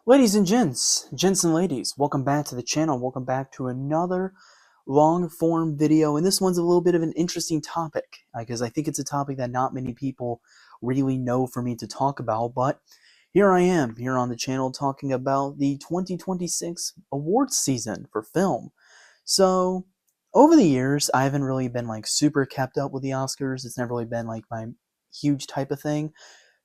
Ladies and gents and ladies, welcome back to the channel. Welcome back to another long form video. And this one's a little bit of an interesting topic because I think it's a topic that not many people really know for me to talk about. But here I am, here on the channel, talking about the 2026 awards season for film. So, over the years, I haven't really been like super kept up with the Oscars. It's never really been like my huge type of thing.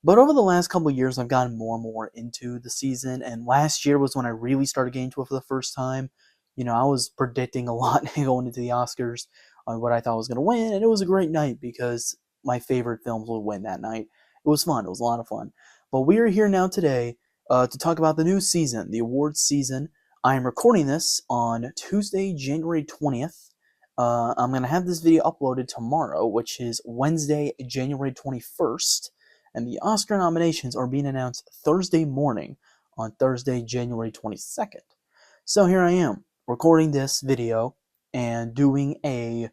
But over the last couple of years, I've gotten more and more into the season, and last year was when I really started getting into it for the first time. You know, I was predicting a lot going into the Oscars on what I thought was going to win, and it was a great night because my favorite films would win that night. It was fun. It was a lot of fun. But we are here now today to talk about the new season, the awards season. I am recording this on Tuesday, January 20th. I'm going to have this video uploaded tomorrow, which is Wednesday, January 21st. And the Oscar nominations are being announced Thursday morning on Thursday, January 22nd. So here I am, recording this video and doing a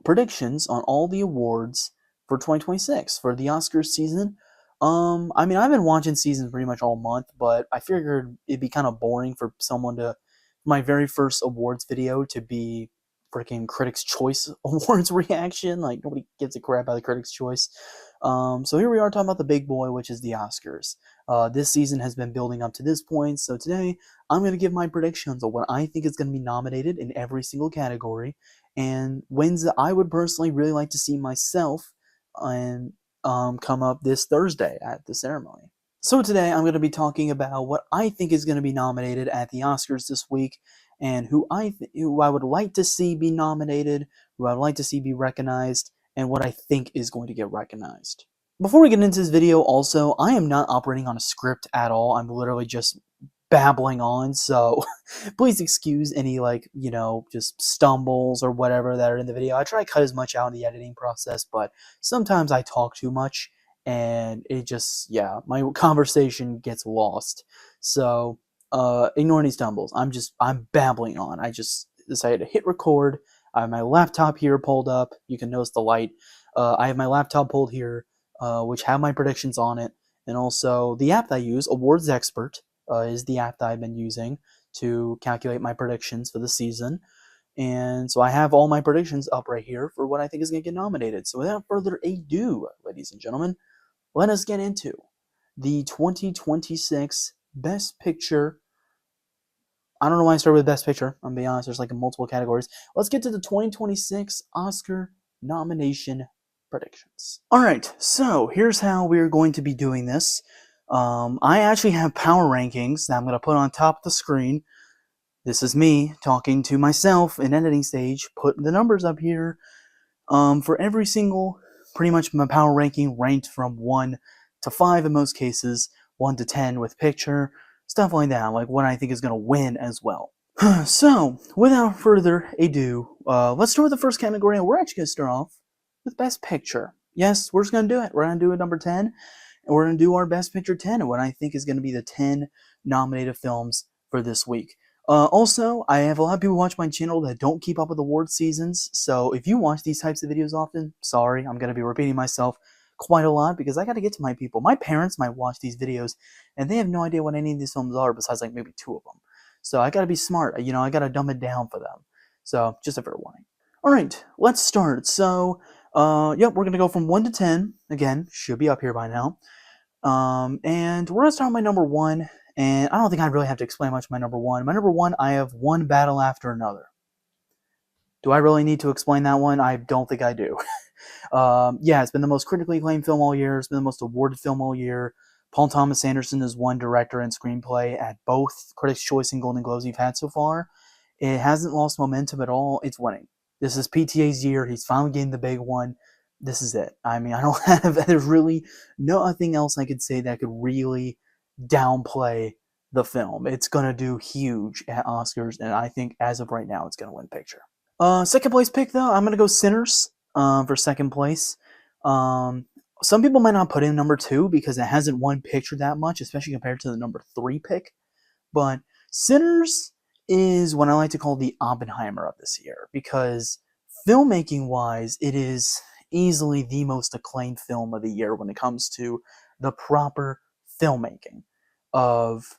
predictions on all the awards for 2026 for the Oscars season. I mean, I've been watching seasons pretty much all month, but I figured it'd be kind of boring for someone to my very first awards video to be freaking Critics' Choice Awards reaction. Like, nobody gives a crap about the Critics' Choice. So here we are talking about the big boy, which is the Oscars. This season has been building up to this point, so today I'm going to give my predictions on what I think is going to be nominated in every single category, and wins that I would personally really like to see myself and come up this Thursday at the ceremony. So today I'm going to be talking about what I think is going to be nominated at the Oscars this week, and who I would like to see be nominated, who I would like to see be recognized, and what I think is going to get recognized. Before we get into this video, also, I am not operating on a script at all. I'm literally just babbling on, so please excuse any, like, you know, just stumbles or whatever that are in the video. I try to cut as much out in the editing process, but sometimes I talk too much, and it just, yeah, my conversation gets lost. So, ignore any stumbles. I'm babbling on. I just decided to hit record. I have my laptop here pulled up. You can notice the light. I have my laptop pulled here, which have my predictions on it, and also the app that I use, Awards Expert, is the app that I've been using to calculate my predictions for the season. And so I have all my predictions up right here for what I think is going to get nominated. So without further ado, ladies and gentlemen, let us get into the 2026 Best Picture. I don't know why I started with Best Picture. I'm being honest, there's like multiple categories. Let's get to the 2026 Oscar nomination predictions. Alright, so here's how we're going to be doing this. I actually have power rankings that I'm going to put on top of the screen. This is me talking to myself in editing stage, putting the numbers up here. For every single, pretty much my power ranking ranked from 1 to 5 in most cases, 1 to 10 with picture, stuff like that, like what I think is going to win as well. So, without further ado, let's start with the first category, and we're actually going to start off with Best Picture. Yes, we're just going to do it. We're going to do it number 10, and we're going to do our Best Picture 10, and what I think is going to be the 10 nominated films for this week. Also, I have a lot of people watch my channel that don't keep up with award seasons, so if you watch these types of videos often, sorry, I'm going to be repeating myself quite a lot because I got to get to my people. My parents might watch these videos, and they have no idea what any of these films are besides like maybe 2 of them. So I got to be smart, you know, I got to dumb it down for them. So, just a fair warning. Alright, let's start. So, yep, we're going to go from 1 to 10. Again, should be up here by now. And we're going to start with my number 1. And I don't think I really have to explain much my number 1. My number 1, I have One Battle After Another. Do I really need to explain that one? I don't think I do. Yeah, it's been the most critically acclaimed film all year. It's been the most awarded film all year. Paul Thomas Anderson has won director and screenplay at both Critics' Choice and Golden Globes we've had so far. It hasn't lost momentum at all. It's winning. This is PTA's year. He's finally getting the big one. This is it. I mean, I don't have, there's really nothing else I could say that could really downplay the film. It's going to do huge at Oscars, and I think as of right now, it's going to win picture. Second place pick, though, I'm going to go Sinners for second place. Some people might not put in number 2 because it hasn't won picture that much, especially compared to the number 3 pick. But Sinners is what I like to call the Oppenheimer of this year because filmmaking-wise, it is easily the most acclaimed film of the year when it comes to the proper filmmaking of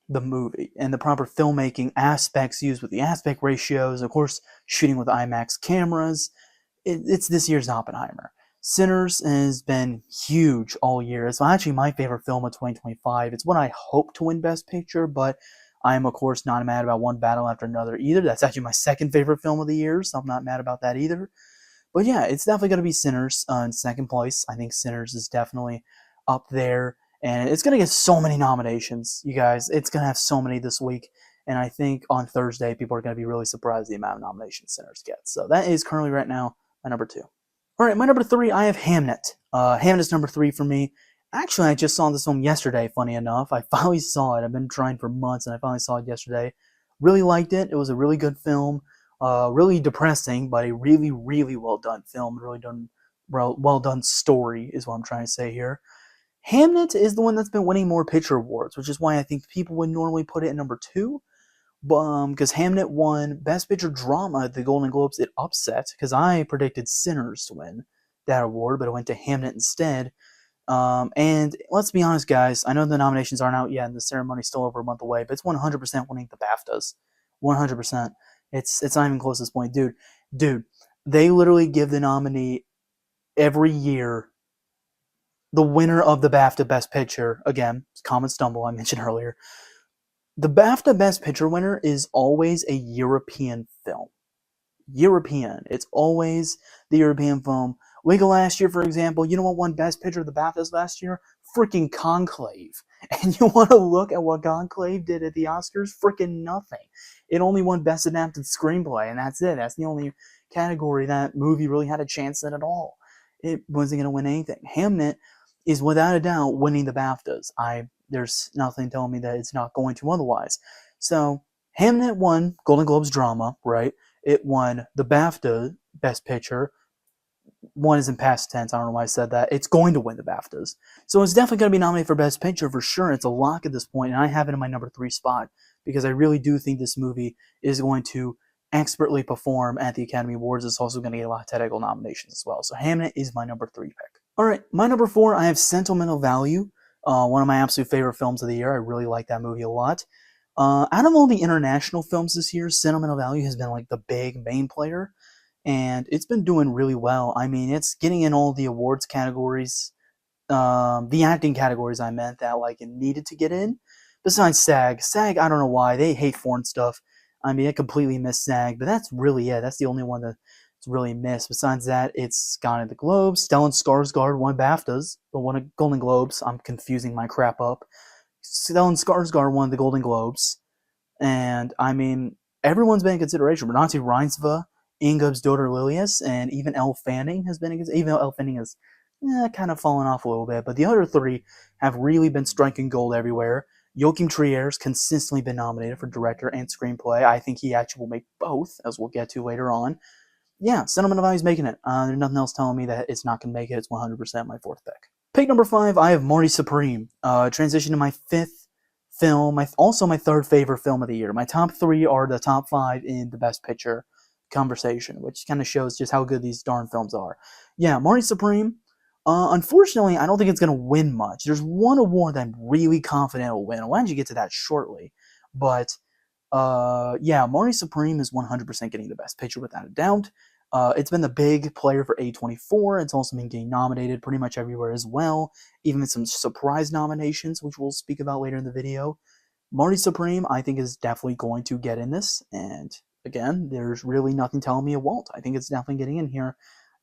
the movie and the proper filmmaking aspects used with the aspect ratios, of course, shooting with IMAX cameras. It's this year's Oppenheimer. Sinners has been huge all year. It's actually my favorite film of 2025. It's what I hope to win Best Picture, but I am, of course, not mad about one battle after another either. That's actually my second favorite film of the year, so I'm not mad about that either. But yeah, it's definitely going to be Sinners in second place. I think Sinners is definitely up there, and it's going to get so many nominations, you guys. It's going to have so many this week, and I think on Thursday, people are going to be really surprised the amount of nominations Sinners gets. So that is currently right now my number 2. All right, my number 3, I have Hamnet. Hamnet's number 3 for me. Actually, I just saw this film yesterday, funny enough. I finally saw it. I've been trying for months, and I finally saw it yesterday. Really liked it. It was a really good film. Really depressing, but a really, really well done film. Really done, well done story is what I'm trying to say here. Hamnet is the one that's been winning more picture awards, which is why I think people would normally put it in number 2. Because Hamnet won Best Picture Drama at the Golden Globes. It upset, because I predicted Sinners to win that award, but it went to Hamnet instead. And let's be honest, guys, I know the nominations aren't out yet and the ceremony's still over a month away, but it's 100% winning the BAFTAs. 100%. It's not even close to this point. Dude, they literally give the nominee every year the winner of the BAFTA Best Picture. Again, common stumble I mentioned earlier. The BAFTA Best Picture winner is always a European film. European. It's always the European film. Like last year, for example, you know what won Best Picture of the BAFTAs last year? Freaking Conclave. And you want to look at what Conclave did at the Oscars? Freaking nothing. It only won Best Adapted Screenplay, and that's it. That's the only category that movie really had a chance at all. It wasn't going to win anything. Hamnet is without a doubt winning the BAFTAs. There's nothing telling me that it's not going to otherwise. So Hamnet won Golden Globes drama, right? It won the BAFTA Best Picture. One is in past tense. I don't know why I said that. It's going to win the BAFTAs. So it's definitely going to be nominated for Best Picture for sure. It's a lock at this point, and I have it in my number 3 spot because I really do think this movie is going to expertly perform at the Academy Awards. It's also going to get a lot of technical nominations as well. So Hamnet is my number 3 pick. All right, my number 4, I have Sentimental Value. One of my absolute favorite films of the year. I really like that movie a lot. Out of all the international films this year, Sentimental Value has been like the big main player, and it's been doing really well. I mean, it's getting in all the awards categories, the acting categories I meant that like it needed to get in. Besides SAG, I don't know why they hate foreign stuff. I mean, I completely missed SAG, but that's really it. That's the only one that's really missed. Besides that, it's gone at the Globes. Stellan Skarsgård won BAFTAs, but won a Golden Globes. I'm confusing my crap up. Stellan Skarsgård won the Golden Globes, and I mean, everyone's been in consideration. Renate Reinsve, Ingub's daughter Lilias, and even Elle Fanning has been in consideration, even though Elle Fanning has kind of fallen off a little bit. But the other 3 have really been striking gold everywhere. Joachim Trier's consistently been nominated for director and screenplay. I think he actually will make both, as we'll get to later on. Yeah, Sentimental Value is making it. There's nothing else telling me that it's not going to make it. It's 100% my 4th pick. Pick number 5, I have Marty Supreme. Transition to my 5th film, also my 3rd favorite film of the year. My top 3 are the top 5 in the Best Picture conversation, which kind of shows just how good these darn films are. Yeah, Marty Supreme. Unfortunately, I don't think it's going to win much. There's one award that I'm really confident will win. I'll let you get to that shortly. But yeah, Marty Supreme is 100% getting the Best Picture without a doubt. It's been the big player for A24. It's also been getting nominated pretty much everywhere as well, even with some surprise nominations, which we'll speak about later in the video. Marty Supreme, I think, is definitely going to get in this, and again, there's really nothing telling me it won't. I think it's definitely getting in here,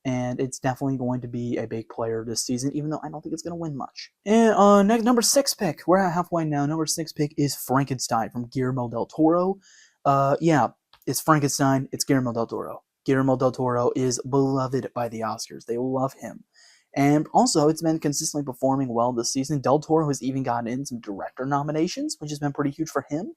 and it's definitely going to be a big player this season, even though I don't think it's going to win much. And next, number 6 pick. We're at halfway now. Number 6 pick is Frankenstein from Guillermo del Toro. Yeah, it's Frankenstein. It's Guillermo del Toro. Guillermo del Toro is beloved by the Oscars. They love him. And also, it's been consistently performing well this season. Del Toro has even gotten in some director nominations, which has been pretty huge for him.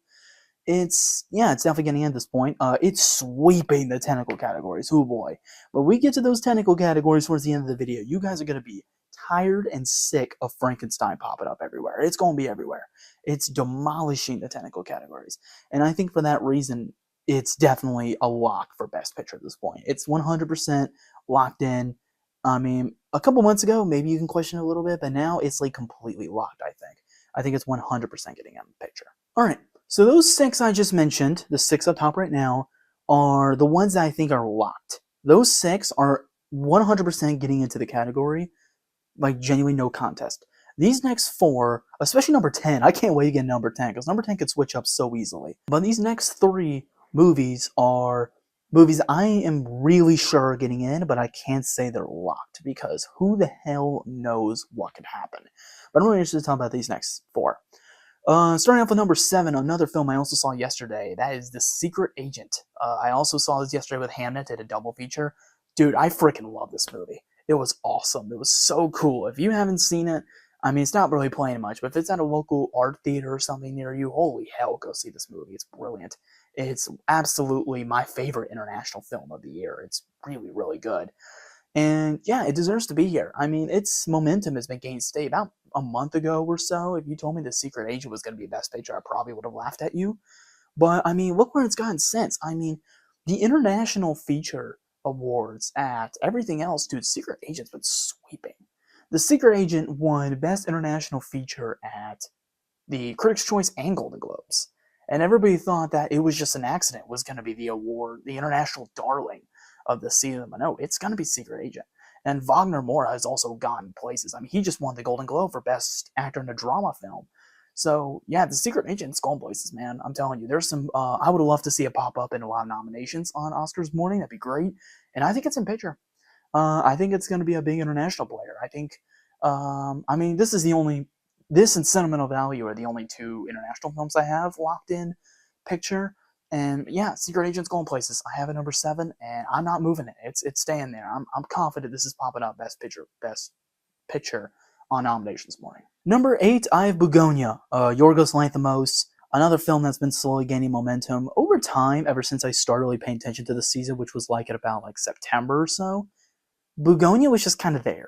It's definitely getting in at this point. It's sweeping the technical categories. Oh boy. But we get to those technical categories towards the end of the video. You guys are going to be tired and sick of Frankenstein popping up everywhere. It's going to be everywhere. It's demolishing the technical categories. And I think for that reason, it's definitely a lock for Best Picture at this point. It's 100% locked in. I mean, a couple months ago, maybe you can question it a little bit, but now it's like completely locked, I think. I think it's 100% getting in the picture. Alright, so those 6 I just mentioned, the 6 up top right now, are the ones that I think are locked. Those 6 are 100% getting into the category, like genuinely no contest. These next 4, especially number 10, I can't wait to get number 10, because number 10 could switch up so easily. But these next 3 movies are movies I am really sure are getting in, but I can't say they're locked, because who the hell knows what could happen. But I'm really interested to talk about these next 4. Starting off with number 7, another film I also saw yesterday. That is The Secret Agent. I also saw this yesterday with Hamnet at a double feature. Dude, I freaking love this movie. It was awesome. It was so cool. If you haven't seen it, I mean, it's not really playing much, but if it's at a local art theater or something near you, holy hell, go see this movie. It's brilliant. It's absolutely my favorite international film of the year. It's really, really good. And yeah, it deserves to be here. I mean, its momentum has been gained steady. About a month ago or so, if you told me The Secret Agent was going to be Best Picture, I probably would have laughed at you. But I mean, look where it's gotten since. I mean, the International Feature Awards at everything else, dude, Secret Agent's been sweeping. The Secret Agent won Best International Feature at the Critics' Choice and Golden Globes. And everybody thought that it was just an accident, was going to be the award, the international darling of the season. But no, it's going to be Secret Agent. And Wagner Moura has also gone places. I mean, he just won the Golden Globe for Best Actor in a Drama Film. So, yeah, The Secret Agent's going places, man. I'm telling you, there's some, I would love to see it pop up in a lot of nominations on Oscars morning. That'd be great. And I think it's in picture. I think it's going to be a big international player. I think, I mean, this and Sentimental Value are the only 2 international films I have locked in picture. And yeah, Secret Agent's going places. I have it number 7, and I'm not moving it. It's staying there. I'm confident this is popping up Best Picture on nominations this morning. Number 8, I have Bugonia, Yorgos Lanthimos, another film that's been slowly gaining momentum over time, ever since I started really paying attention to the season, which was like at about like September or so. Bugonia was just kind of there.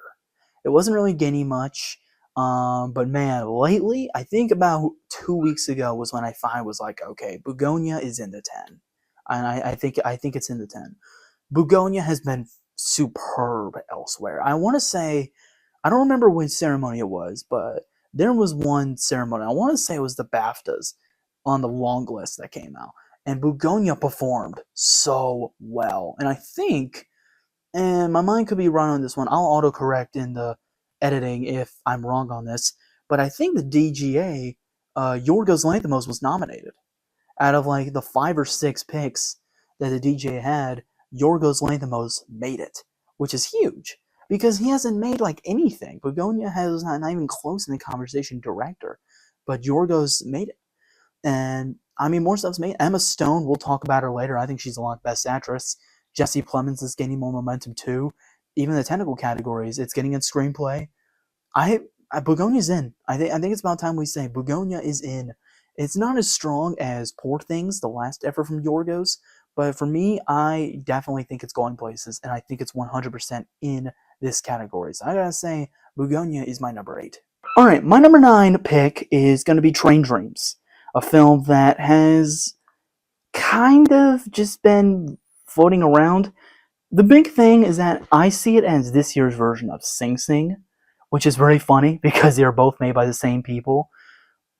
It wasn't really gaining much. But man, lately, I think about 2 weeks ago was when I finally was like, okay, Bugonia is in the 10. And I think it's in the 10. Bugonia has been superb elsewhere. I want to say, I don't remember which ceremony it was, but there was one ceremony. I want to say it was the BAFTAs on the long list that came out. And Bugonia performed so well. And I think, and my mind could be wrong on this one, I'll autocorrect in the editing if I'm wrong on this, but I think the DGA, Yorgos Lanthimos was nominated. Out of like the 5 or 6 picks that the DGA had, Yorgos Lanthimos made it, which is huge because he hasn't made like anything. Bugonia has not even close in the conversation director, but Yorgos made it. And I mean, more stuff's made. Emma Stone, we'll talk about her later. I think she's a lot best actress. Jesse Plemons is gaining more momentum too. Even the technical categories, it's getting in screenplay. Bugonia's in. I think it's about time we say Bugonia is in. It's not as strong as Poor Things, the last effort from Yorgos, but for me, I definitely think it's going places, and I think it's 100% in this category. So I gotta say, Bugonia is my number 8. All right, my number 9 pick is going to be Train Dreams, a film that has kind of just been floating around. The big thing is that I see it as this year's version of Sing Sing, which is very funny because they are both made by the same people.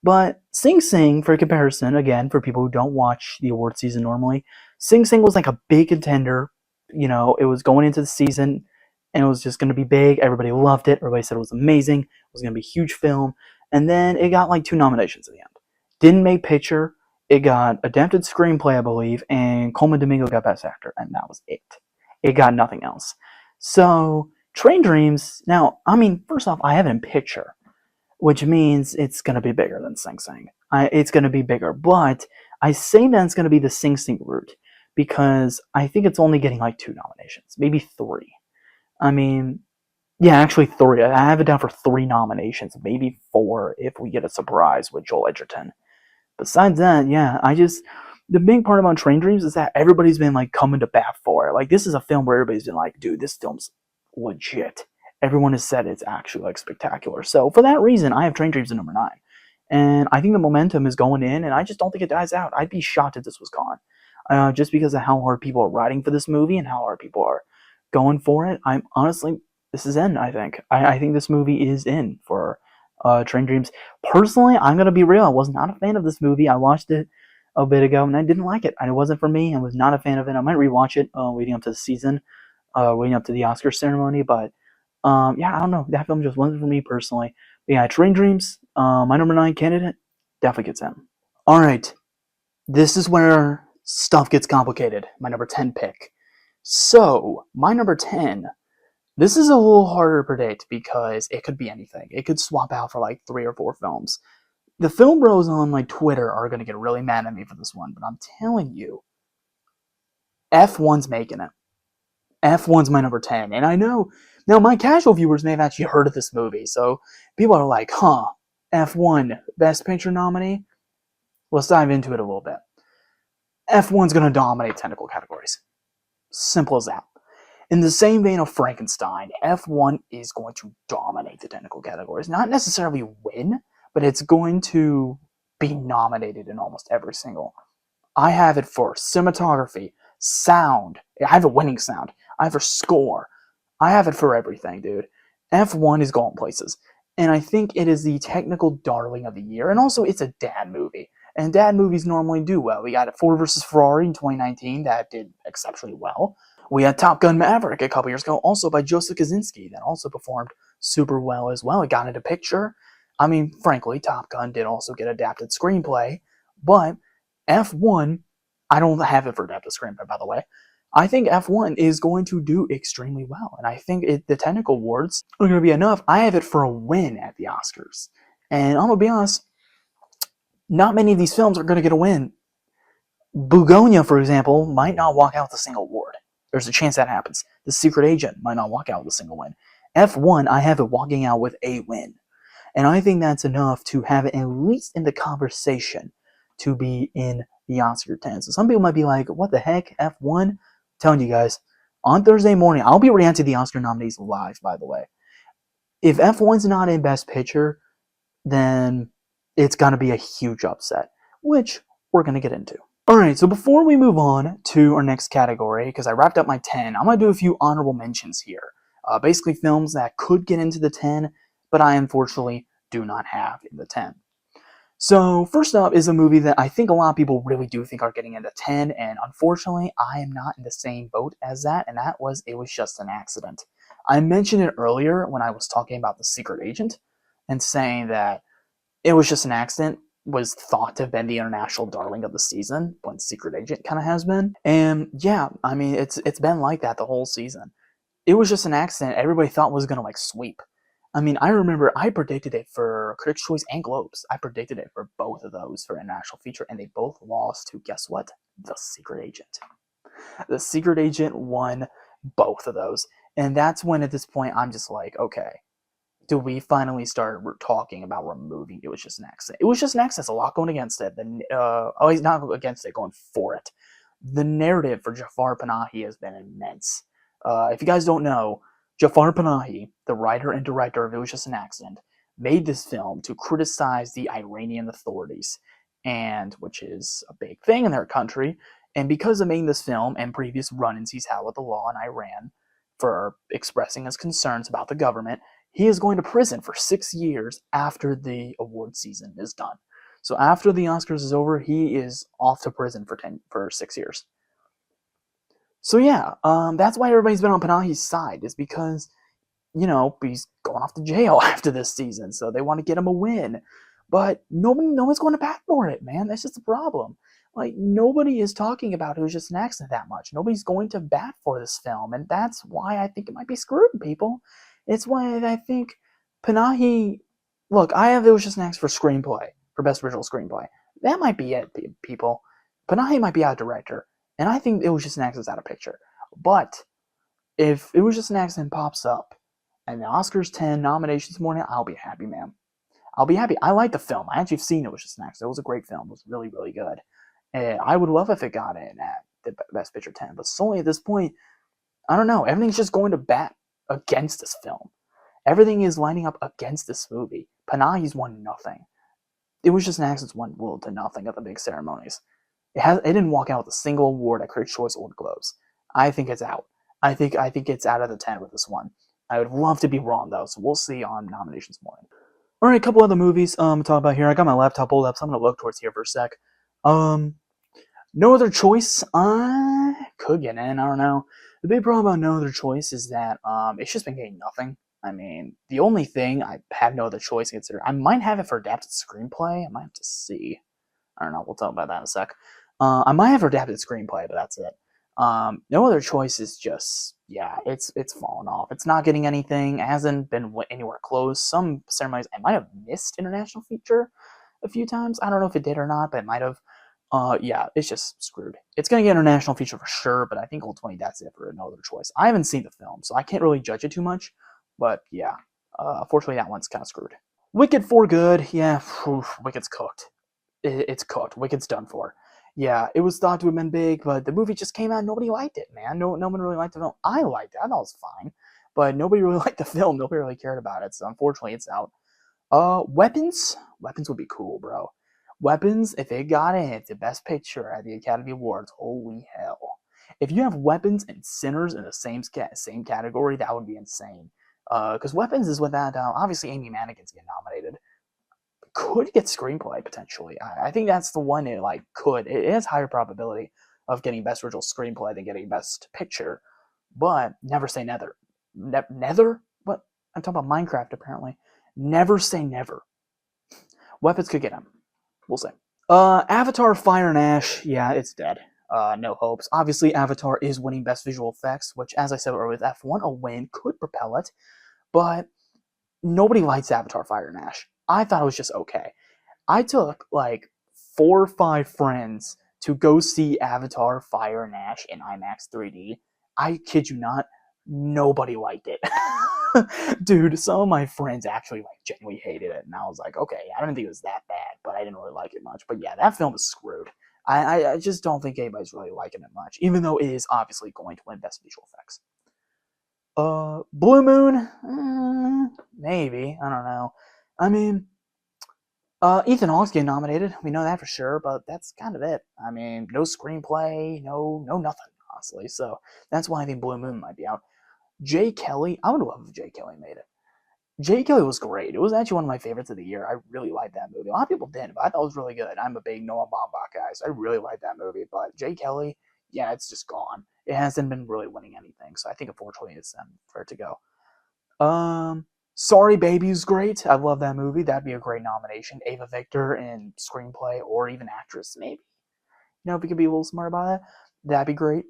But Sing Sing, for comparison, again, for people who don't watch the award season normally, Sing Sing was like a big contender. You know, it was going into the season, and it was just going to be big. Everybody loved it. Everybody said it was amazing. It was going to be a huge film. And then it got like 2 nominations at the end. Didn't make picture. It got adapted screenplay, I believe, and Coleman Domingo got Best Actor, and that was it. It got nothing else. So, Train Dreams, now, I mean, first off, I have it in picture, which means it's going to be bigger than Sing Sing. It's going to be bigger, but I say that it's going to be the Sing Sing route because I think it's only getting like 2 nominations, maybe 3. I mean, yeah, actually 3. I have it down for 3 nominations, maybe 4 if we get a surprise with Joel Edgerton. Besides that, yeah, the big part about Train Dreams is that everybody's been like coming to bat for it. Like, this is a film where everybody's been like, dude, this film's legit. Everyone has said it's actually like spectacular. So for that reason, I have Train Dreams at number 9. And I think the momentum is going in, and I just don't think it dies out. I'd be shocked if this was gone. Just because of how hard people are writing for this movie and how hard people are going for it. I'm honestly, this is in, I think. I think this movie is in for Train Dreams. Personally, I'm gonna be real. I was not a fan of this movie. I watched it a bit ago and I didn't like it. It wasn't for me. I was not a fan of it. I might rewatch it leading up to the season, leading up to the Oscar ceremony. But yeah, I don't know. That film just wasn't for me personally. But yeah, Train Dreams. My number 9 candidate definitely gets in. All right, this is where stuff gets complicated. My number 10 pick. So my number 10. This is a little harder to predict because it could be anything. It could swap out for like 3 or 4 films. The film bros on like Twitter are going to get really mad at me for this one, but I'm telling you, F1's making it. F1's my number 10. And I know, now my casual viewers may have actually heard of this movie, so people are like, huh, F1, Best Picture nominee? Let's dive into it a little bit. F1's going to dominate technical categories. Simple as that. In the same vein of Frankenstein, F1 is going to dominate the technical categories. Not necessarily win, but it's going to be nominated in almost every single. I have it for cinematography, sound. I have a winning sound. I have a score. I have it for everything, dude. F1 is going places. And I think it is the technical darling of the year. And also, it's a dad movie. And dad movies normally do well. We got Ford vs. Ferrari in 2019 that did exceptionally well. We had Top Gun Maverick a couple years ago, also by Joseph Kosinski, that also performed super well as well. It got into picture. I mean, frankly, Top Gun did also get adapted screenplay, but F1, I don't have it for adapted screenplay, by the way. I think F1 is going to do extremely well, and I think the technical awards are going to be enough. I have it for a win at the Oscars, and I'm going to be honest, not many of these films are going to get a win. Bugonia, for example, might not walk out with a single award. There's a chance that happens. The Secret Agent might not walk out with a single win. F1, I have it walking out with a win. And I think that's enough to have it at least in the conversation to be in the Oscar 10. So some people might be like, what the heck, F1? I'm telling you guys, on Thursday morning, I'll be reacting to the Oscar nominees live, by the way. If F1's not in Best Picture, then it's going to be a huge upset, which we're going to get into. Alright, so before we move on to our next category, because I wrapped up my 10, I'm going to do a few honorable mentions here. Basically films that could get into the 10, but I unfortunately do not have in the 10. So first up is a movie that I think a lot of people really do think are getting into 10, and unfortunately I am not in the same boat as that, and that was It Was Just an Accident. I mentioned it earlier when I was talking about The Secret Agent, and saying that It Was Just an Accident was thought to have been the international darling of the season, when Secret Agent kind of has been. And yeah, I mean, it's been like that the whole season. It Was Just an Accident everybody thought was going to like sweep. I mean, I remember I predicted it for Critics' Choice and Globes. I predicted it for both of those for international feature, and they both lost to, guess what? The Secret Agent. The Secret Agent won both of those. And that's when at this point I'm just like, okay, do we finally start talking about removing It Was Just an Accident? It Was Just an Accident. A lot going against it. He's not against it, going for it. The narrative for Jafar Panahi has been immense. If you guys don't know, Jafar Panahi, the writer and director of It Was Just an Accident, made this film to criticize the Iranian authorities, and which is a big thing in their country. And because of making this film and previous run-ins he's had with the law in Iran for expressing his concerns about the government, he is going to prison for 6 years after the award season is done. So after the Oscars is over, he is off to prison for 6 years. So yeah, that's why everybody's been on Panahi's side, is because, you know, he's going off to jail after this season, so they want to get him a win. But no one's going to bat for it, man. That's just the problem. Like, nobody is talking about It Was Just an Accident that much. Nobody's going to bat for this film, and that's why I think it might be screwed, people. It's why I think Panahi... Look, I have It Was Just an Accident for screenplay, for Best Original Screenplay. That might be it, people. Panahi might be out of director, and I think It Was Just an Accident's out of picture. But if It Was Just an Accident pops up, and the Oscars 10 nominations this morning, I'll be happy, man. I'll be happy. I like the film. I actually have seen It Was Just an Accident. It was a great film. It was really, really good. And I would love if it got in at the Best Picture 10. But solely at this point, I don't know. Everything's just going to bat against this film. Everything is lining up against this movie. Panahi's won nothing. It Was Just an Accident's won little to nothing at the big ceremonies. It didn't walk out with a single award at Critics' Choice or Globes. I think it's out. I think it's out of the 10 with this one. I would love to be wrong, though, so we'll see on nominations morning. All right, a couple other movies to talk about here. I got my laptop pulled up, so I'm gonna look towards here for a sec. No Other Choice. I could get in. I don't know. The big problem about No Other Choice is that it's just been getting nothing. I mean, the only thing I have no other choice to consider. I might have it for adapted screenplay. I might have to see. I don't know. We'll talk about that in a sec. I might have for adapted screenplay, but that's it. No Other Choice is just, yeah, it's fallen off. It's not getting anything. It hasn't been anywhere close. Some ceremonies I might have missed international feature a few times. I don't know if it did or not, but it might have. Yeah, it's just screwed. It's gonna get international feature for sure, but I think ultimately that's it for No Other Choice. I haven't seen the film, so I can't really judge it too much. But yeah, unfortunately that one's kind of screwed. Wicked for good. Yeah, Wicked's cooked. It's cooked. Wicked's done for. Yeah, it was thought to have been big, but the movie just came out and nobody liked it, man. No one really liked the film. I liked it. I thought it was fine. But nobody really liked the film. Nobody really cared about it, so unfortunately it's out. Weapons? Weapons would be cool, bro. Weapons, if it got in, it's the best picture at the Academy Awards. Holy hell. If you have Weapons and Sinners in the same category, that would be insane. Because Weapons is with that, obviously Amy Madigan's getting nominated. Could get screenplay potentially. I think that's the one it like could. It has higher probability of getting best original screenplay than getting best picture. But never say never. Nether? What? I'm talking about Minecraft apparently. Never say never. Weapons could get him. We'll see. Avatar Fire and Ash. Yeah, it's dead. No hopes. Obviously, Avatar is winning Best Visual Effects, which, as I said earlier, with F1, a win could propel it. But nobody likes Avatar Fire and Ash. I thought it was just okay. I took like 4 or 5 friends to go see Avatar Fire and Ash in IMAX 3D. I kid you not, nobody liked it. Dude, some of my friends actually like genuinely hated it, and I was like, okay, I don't think it was that bad, but I didn't really like it much. But yeah, that film is screwed. I just don't think anybody's really liking it much, even though it is obviously going to win Best Visual Effects. Blue Moon, maybe, I don't know. I mean, Ethan Hawke's getting nominated. We know that for sure, but that's kind of it. I mean, no screenplay, no nothing, honestly. So that's why I think Blue Moon might be out. Jay Kelly, I would love if Jay Kelly made it. Jay Kelly was great. It was actually one of my favorites of the year. I really liked that movie. A lot of people didn't, but I thought it was really good. I'm a big Noah Baumbach guy, so I really liked that movie. But Jay Kelly, yeah, it's just gone. It hasn't been really winning anything, so I think unfortunately it's time for it to go. Sorry Baby is great. I love that movie. That'd be a great nomination. Ava Victor in screenplay or even actress, maybe. You know, if we could be a little smart about that, that'd be great.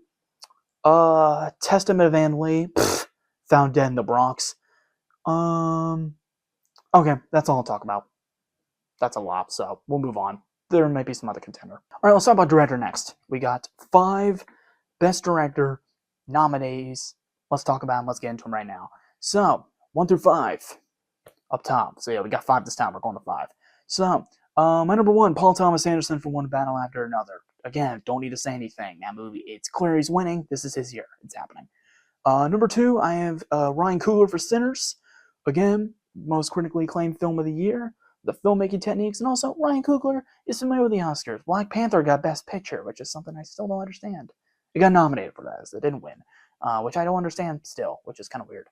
Testament of Ann Lee, found dead in the Bronx. Okay, that's all I'll talk about. That's a lot, so we'll move on. There might be some other contender. All right, let's talk about director next. We got 5 Best Director nominees. Let's talk about them. Let's get into them right now. So, 1 through 5 up top. So yeah, we got 5 this time. We're going to 5. So, my number 1, Paul Thomas Anderson for One Battle After Another. Again, don't need to say anything. That movie, it's clear he's winning. This is his year. It's happening. Number 2, I have Ryan Coogler for Sinners. Again, most critically acclaimed film of the year. The filmmaking techniques, and also Ryan Coogler is familiar with the Oscars. Black Panther got Best Picture, which is something I still don't understand. It got nominated for that, so it didn't win, which I don't understand still, which is kind of weird.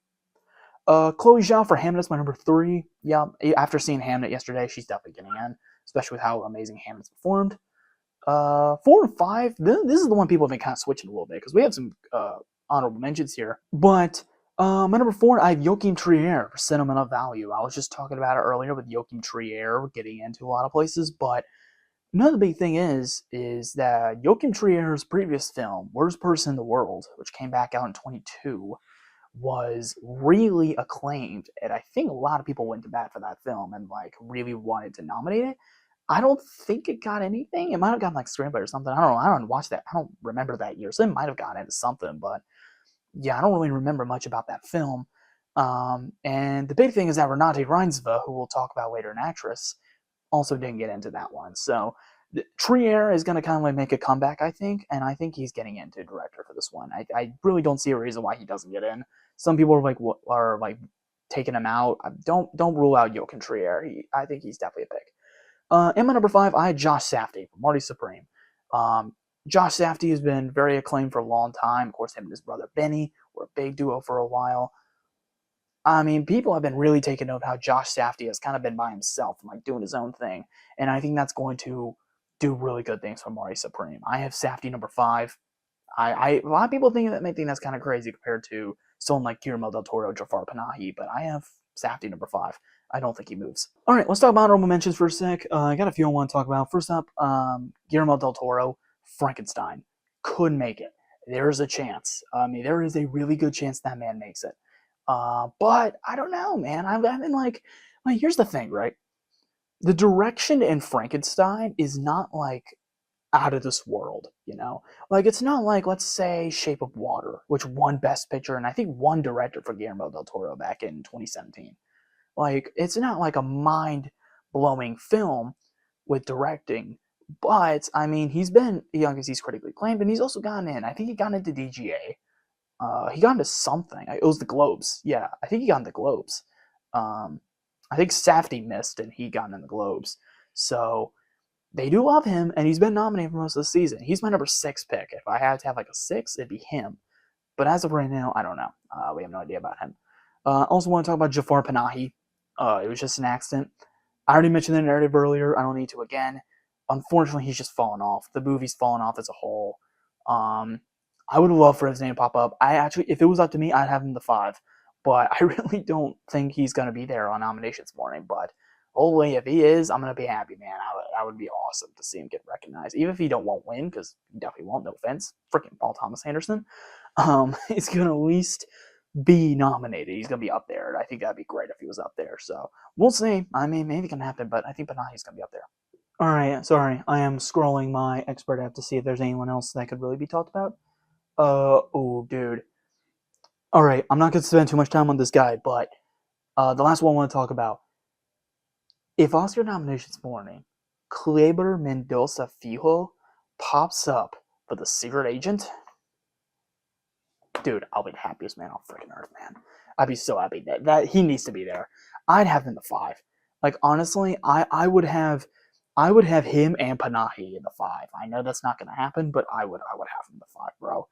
Chloe Zhao for Hamnet is my number 3. Yeah, after seeing Hamnet yesterday, she's definitely getting in, especially with how amazing Hamnet's performed. 4 and 5, this is the one people have been kind of switching a little bit, because we have some honorable mentions here. But my number 4, I have Joachim Trier for Sentimental Value. I was just talking about it earlier with Joachim Trier getting into a lot of places, but another big thing is that Joachim Trier's previous film, Worst Person in the World, which came back out in 2022, was really acclaimed, and I think a lot of people went to bat for that film and like really wanted to nominate it. I don't think it got anything. It might have gotten like screenplay or something. I don't know. I don't watch that. I don't remember that year, so it might have gotten into something, but yeah, I don't really remember much about that film. And the big thing is that Renate Reinsve, who we'll talk about later, an actress, also didn't get into that one. So Trier is going to kind of like make a comeback, I think, and I think he's getting into director for this one. I really don't see a reason why he doesn't get in. Some people are like taking him out. Don't rule out Joachim Trier. I think he's definitely a pick. In my number 5, I had Josh Safdie from Marty Supreme. Josh Safdie has been very acclaimed for a long time. Of course, him and his brother Benny were a big duo for a while. I mean, people have been really taking note of how Josh Safdie has kind of been by himself and like doing his own thing, and I think that's going to do really good things for Mari Supreme. I have Safdie number 5. A lot of people may think that's kind of crazy compared to someone like Guillermo del Toro, Jafar Panahi, but I have Safdie number 5. I don't think he moves. All right, let's talk about honorable mentions for a sec. I got a few I want to talk about. First up, Guillermo del Toro, Frankenstein. Could make it. There's a chance. I mean, there is a really good chance that man makes it. But I don't know, man. I've been like, here's the thing, right? The direction in Frankenstein is not like out of this world, you know? Like, it's not like, let's say, Shape of Water, which won Best Picture and I think won Director for Guillermo del Toro back in 2017. Like, it's not like a mind-blowing film with directing, but, I mean, he's been, he's critically acclaimed, and he's also gotten in. I think he got into DGA. He got into something. It was the Globes. Yeah, I think he got into the Globes. I think Safdie missed, and he got in the Globes. So, they do love him, and he's been nominated for most of the season. He's my number 6 pick. If I had to have like a 6, it'd be him. But as of right now, I don't know. We have no idea about him. Also want to talk about Jafar Panahi. It was just an accident. I already mentioned the narrative earlier. I don't need to again. Unfortunately, he's just fallen off. The movie's fallen off as a whole. I would love for his name to pop up. If it was up to me, I'd have him the 5. But I really don't think he's going to be there on nominations morning. But hopefully, if he is, I'm going to be happy, man. That would be awesome to see him get recognized. Even if he won't win, because he definitely won't, no offense. Freaking Paul Thomas Anderson. He's going to at least be nominated. He's going to be up there. And I think that'd be great if he was up there. So we'll see. I mean, maybe it can happen, but I think Panahi's going to be up there. All right, sorry. I am scrolling my expert app to see if there's anyone else that could really be talked about. Oh, dude. All right, I'm not going to spend too much time on this guy, but the last one I want to talk about. If Oscar nominations morning, Kleber Mendoza Filho pops up for The Secret Agent, dude, I'll be the happiest man on freaking earth, man. I'd be so happy that he needs to be there. I'd have him the 5. Like, honestly, I would have him and Panahi in the 5. I know that's not going to happen, but I would have him in the 5, bro.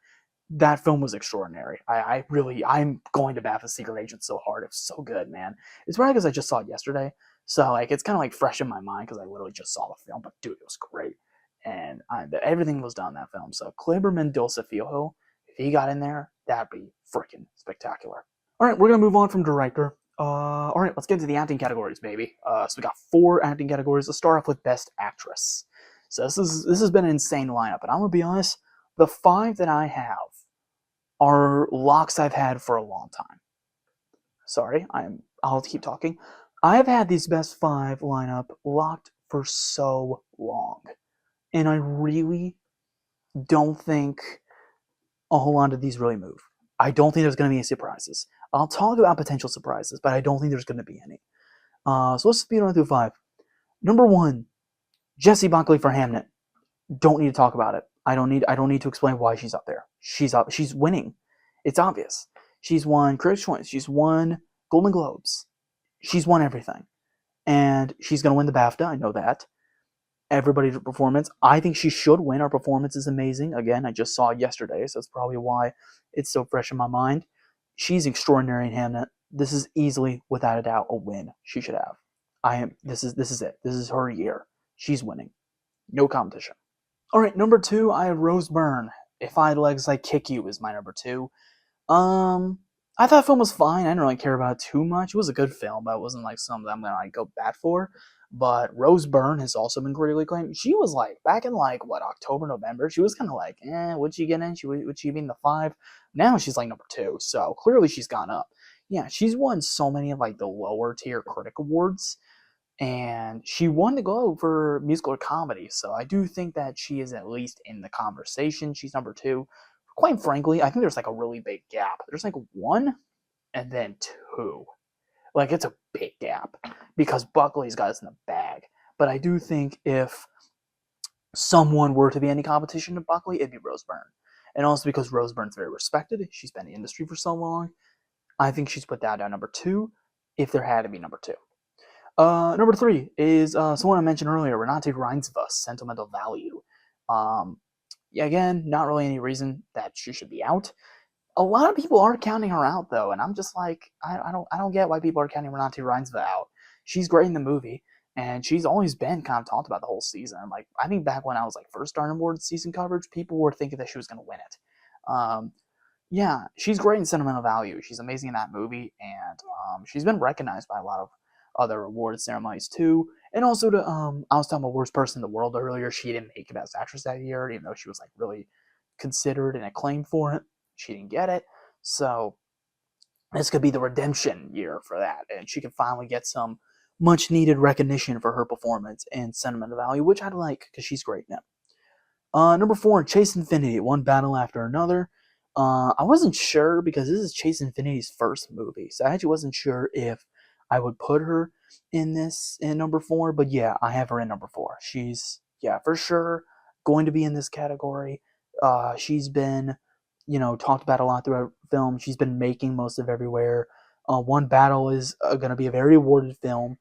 That film was extraordinary. I'm going to bat The Secret Agent so hard. It's so good, man. It's probably because I just saw it yesterday. So, like, it's kind of, like, fresh in my mind because I literally just saw the film. But, dude, it was great. And everything was done in that film. So, Kleber Mendoza Filho, if he got in there, that'd be freaking spectacular. All right, we're going to move on from director. All right, let's get into the acting categories, baby. So we got 4 acting categories. Let's start off with Best Actress. So this has been an insane lineup. And I'm going to be honest, the 5 that I have are locks I've had for a long time. Sorry, I'll keep talking. I've had these best 5 lineup locked for so long. And I really don't think a whole lot of these really move. I don't think there's going to be any surprises. I'll talk about potential surprises, but I don't think there's going to be any. So let's speed on through 5. Number 1, Jessie Buckley for Hamnet. Don't need to talk about it. I don't need to explain why she's up there. She's winning. It's obvious. She's won Critics' Choice. She's won Golden Globes. She's won everything. And she's going to win the BAFTA. I know that. Everybody's performance. I think she should win. Her performance is amazing. Again, I just saw it yesterday, so that's probably why it's so fresh in my mind. She's extraordinary in Hamnet. This is easily, without a doubt, a win she should have. This is it. This is her year. She's winning. No competition. All right, number 2, I have Rose Byrne. If I Had Legs, I'd Kick You is my number 2. I thought the film was fine. I didn't really care about it too much. It was a good film, but it wasn't like something I'm gonna go bad for. But Rose Byrne has also been critically acclaimed. She was like back in October, November. She was kind of like, would she get in? Would she be in the 5? Now she's like number 2. So clearly she's gone up. Yeah, she's won so many of like the lower tier critic awards, and she won the Globe for musical or comedy. So I do think that she is at least in the conversation. She's number 2. Quite frankly, I think there's like a really big gap. There's like 1 and then 2. Like, it's a big gap because Buckley's got us in the bag. But I do think if someone were to be any competition to Buckley, it'd be Rose Byrne. And also because Rose Byrne's very respected. She's been in the industry for so long. I think she's put that down number 2 if there had to be number 2. Number 3 is someone I mentioned earlier, Renate Reinsve, Sentimental Value. Again, not really any reason that she should be out. A lot of people are counting her out though, and I'm just like, I don't get why people are counting Renate Reinsve out. She's great in the movie, and she's always been kind of talked about the whole season. Like I think back when I was like first starting awards season coverage, people were thinking that she was going to win it. Yeah, she's great in sentimental value. She's amazing in that movie, and she's been recognized by a lot of other award ceremonies too. And also, I was talking about worst person in the world earlier. She didn't make Best Actress that year, even though she was like really considered and acclaimed for it. She didn't get it, so this could be the redemption year for that, and she can finally get some much needed recognition for her performance in sentimental value, which I like because she's great now. Number 4, Chase Infinity, one battle after another. I wasn't sure because this is Chase Infinity's first movie, so I actually wasn't sure if I would put her in this in number 4, but yeah, I have her in number 4. She's, yeah, for sure going to be in this category. She's been, talked about a lot throughout film. She's been making most of everywhere. One Battle is going to be a very awarded film.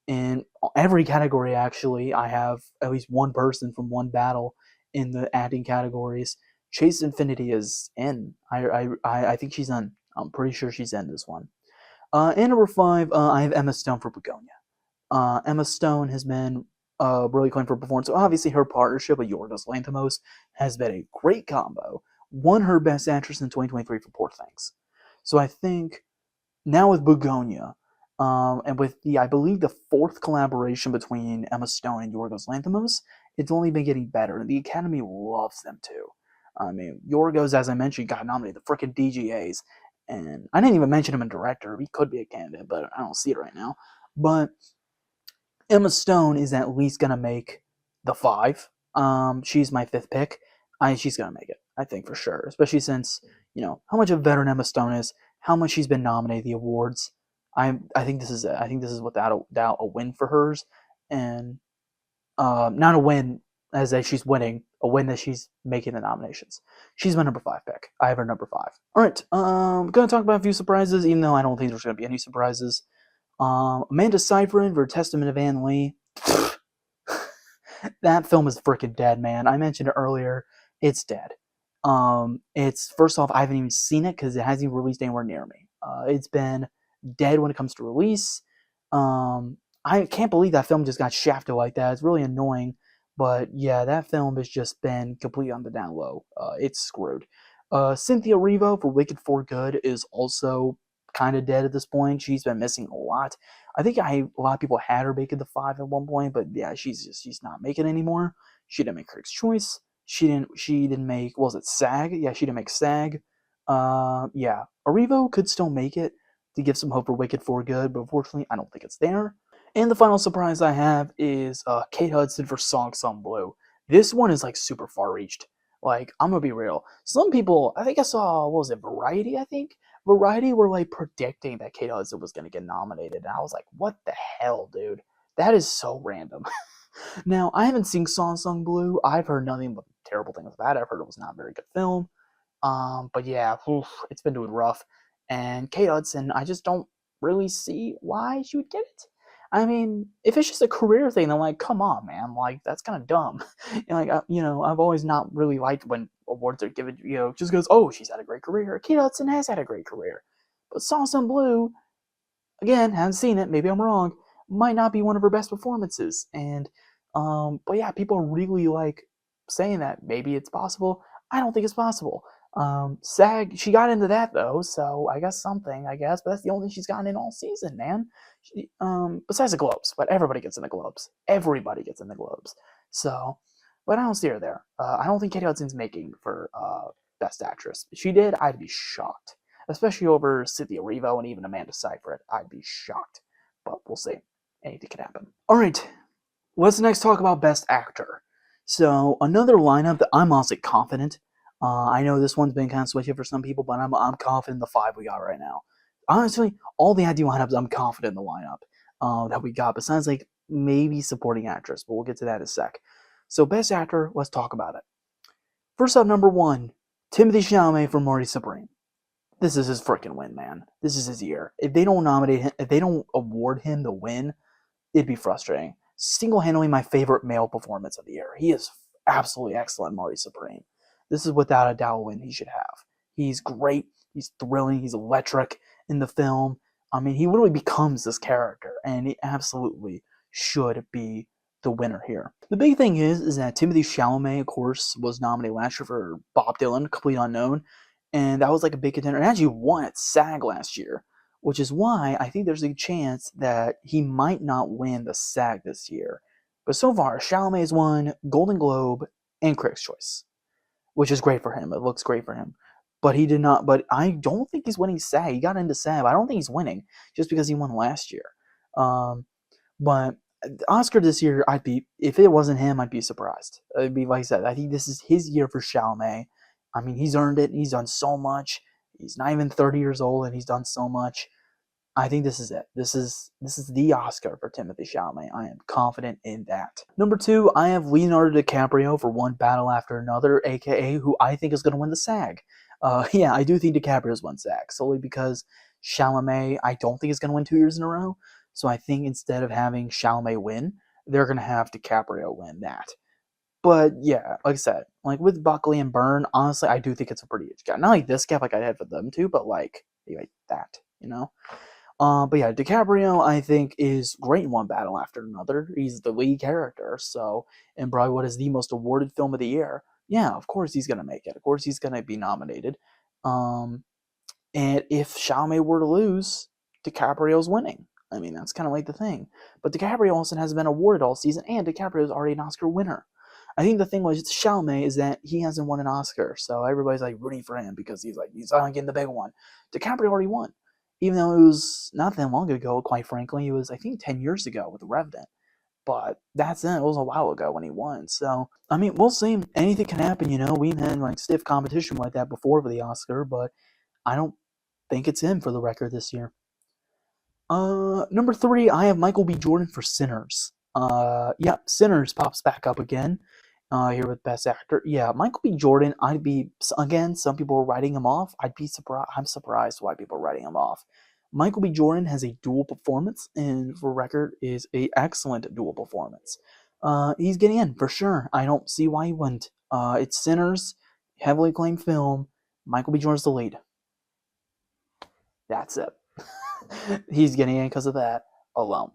In every category, actually, I have at least one person from One Battle in the acting categories. Chase Infinity is in. I think she's in. I'm pretty sure she's in this one. And number 5, I have Emma Stone for Begonia. Emma Stone has been really acclaimed for performance. So obviously, her partnership with Yorgos Lanthimos has been a great combo. Won her Best Actress in 2023 for Poor Things. So I think now with Begonia, and with I believe the 4th collaboration between Emma Stone and Yorgos Lanthimos, it's only been getting better. The Academy loves them too. I mean, Yorgos, as I mentioned, got nominated the frickin' DGAs, and I didn't even mention him in director. He could be a candidate, but I don't see it right now. But Emma Stone is at least gonna make the 5. She's my 5th pick. She's gonna make it, I think, for sure. Especially since how much of a veteran Emma Stone is, how much she's been nominated the awards. I think this is without a doubt a win for hers, and not a win as that she's winning, a win that she's making the nominations. She's my number 5 pick. I have her number 5. All right, I'm gonna talk about a few surprises, even though I don't think there's gonna be any surprises. Amanda Seyfried for Testament of Anne Lee. That film is freaking dead, man. I mentioned it earlier. It's dead. It's, first off, I haven't even seen it because it hasn't even released anywhere near me. It's been dead when it comes to release. I can't believe that film just got shafted like that. It's really annoying. But yeah, that film has just been completely on the down low. It's screwed. Cynthia Erivo for Wicked for Good is also kind of dead at this point. She's been missing a lot. I think a lot of people had her making the 5 at one point, but yeah, she's not making it anymore. She didn't make Critics' Choice. She didn't make, what was it, SAG? Yeah, she didn't make SAG. Yeah, Erivo could still make it to give some hope for Wicked for Good, but unfortunately, I don't think it's there. And the final surprise I have is Kate Hudson for Song Sung Blue. This one is like super far reached. Like, I'm gonna be real. Some people, I think I saw, what was it, Variety, I think? Variety were like predicting that Kate Hudson was gonna get nominated. And I was like, what the hell, dude? That is so random. Now, I haven't seen Song Sung Blue. I've heard nothing but terrible things about it. I've heard it was not a very good film. But yeah, it's been doing rough. And Kate Hudson, I just don't really see why she would get it. I mean, if it's just a career thing, then like, come on, man, like that's kind of dumb. And like, I've always not really liked when awards are given, just because she's had a great career. Kate Hudson has had a great career, but Song Sung Blue, again, haven't seen it. Maybe I'm wrong. Might not be one of her best performances, and but yeah, people are really like saying that maybe it's possible. I don't think it's possible. SAG, she got into that though, so I guess something, but that's the only thing she's gotten in all season, man. She, besides the Globes, but everybody gets in the Globes. Everybody gets in the Globes. So, but I don't see her there. I don't think Katie Hudson's making for Best Actress. If she did, I'd be shocked. Especially over Cynthia Erivo and even Amanda Seyfried. I'd be shocked. But we'll see. Anything could happen. Alright, let's next talk about Best Actor. So, another lineup that I'm honestly confident. I know this one's been kind of switchy for some people, but I'm confident in the 5 we got right now. Honestly, all the acting lineups, I'm confident in the lineup that we got, besides like maybe supporting actress, but we'll get to that in a sec. So, Best Actor, let's talk about it. First up, number 1, Timothée Chalamet for Marty Supreme. This is his freaking win, man. This is his year. If they don't nominate him, if they don't award him the win, it'd be frustrating. Single-handedly my favorite male performance of the year. He is absolutely excellent, Marty Supreme. This is without a doubt a win he should have. He's great. He's thrilling. He's electric in the film. I mean, he literally becomes this character, and he absolutely should be the winner here. The big thing is that Timothée Chalamet, of course, was nominated last year for Bob Dylan, Complete Unknown, and that was like a big contender. And actually won at SAG last year, which is why I think there's a chance that he might not win the SAG this year. But so far, Chalamet has won Golden Globe and Critics' Choice, which is great for him. It looks great for him. But he did not. But I don't think he's winning SAG. He got into SAG. But I don't think he's winning just because he won last year. But Oscar this year, if it wasn't him, I'd be surprised. It'd be like I said. I think this is his year for Chalamet. I mean, he's earned it. He's done so much. He's not even 30 years old, and he's done so much. I think this is it. This is the Oscar for Timothée Chalamet. I am confident in that. Number 2, I have Leonardo DiCaprio for One Battle After Another, aka who I think is going to win the SAG. Yeah, I do think DiCaprio's won SAG, solely because Chalamet, I don't think is going to win 2 years in a row. So I think instead of having Chalamet win, they're going to have DiCaprio win that. But yeah, like I said, like with Buckley and Byrne, honestly, I do think it's a pretty huge gap. Not like this gap like I had for them two, but like that, you know? But yeah, DiCaprio, I think, is great in One Battle After Another. He's the lead character, so, and probably what is the most awarded film of the year. Yeah, of course he's going to make it. Of course he's going to be nominated. And if Chalamet were to lose, DiCaprio's winning. I mean, that's kind of like the thing. But DiCaprio also hasn't been awarded all season, and DiCaprio's already an Oscar winner. I think the thing with Chalamet is that he hasn't won an Oscar, so everybody's like rooting for him because he's not getting the big one. DiCaprio already won. Even though it was not that long ago, quite frankly. It was, I think, 10 years ago with Revenant. But that's it. It was a while ago when he won. So, I mean, we'll see. Anything can happen, you know. We've had, like, stiff competition like that before for the Oscar, but I don't think it's him for the record this year. Number 3, I have Michael B. Jordan for Sinners. Yeah, Sinners pops back up again. Here with Best Actor. Yeah, Michael B. Jordan, again, some people are writing him off. I'm surprised why people are writing him off. Michael B. Jordan has a dual performance, and for record, is a excellent dual performance. He's getting in, for sure. I don't see why he wouldn't. It's Sinners, heavily acclaimed film. Michael B. Jordan's the lead. That's it. He's getting in because of that alone.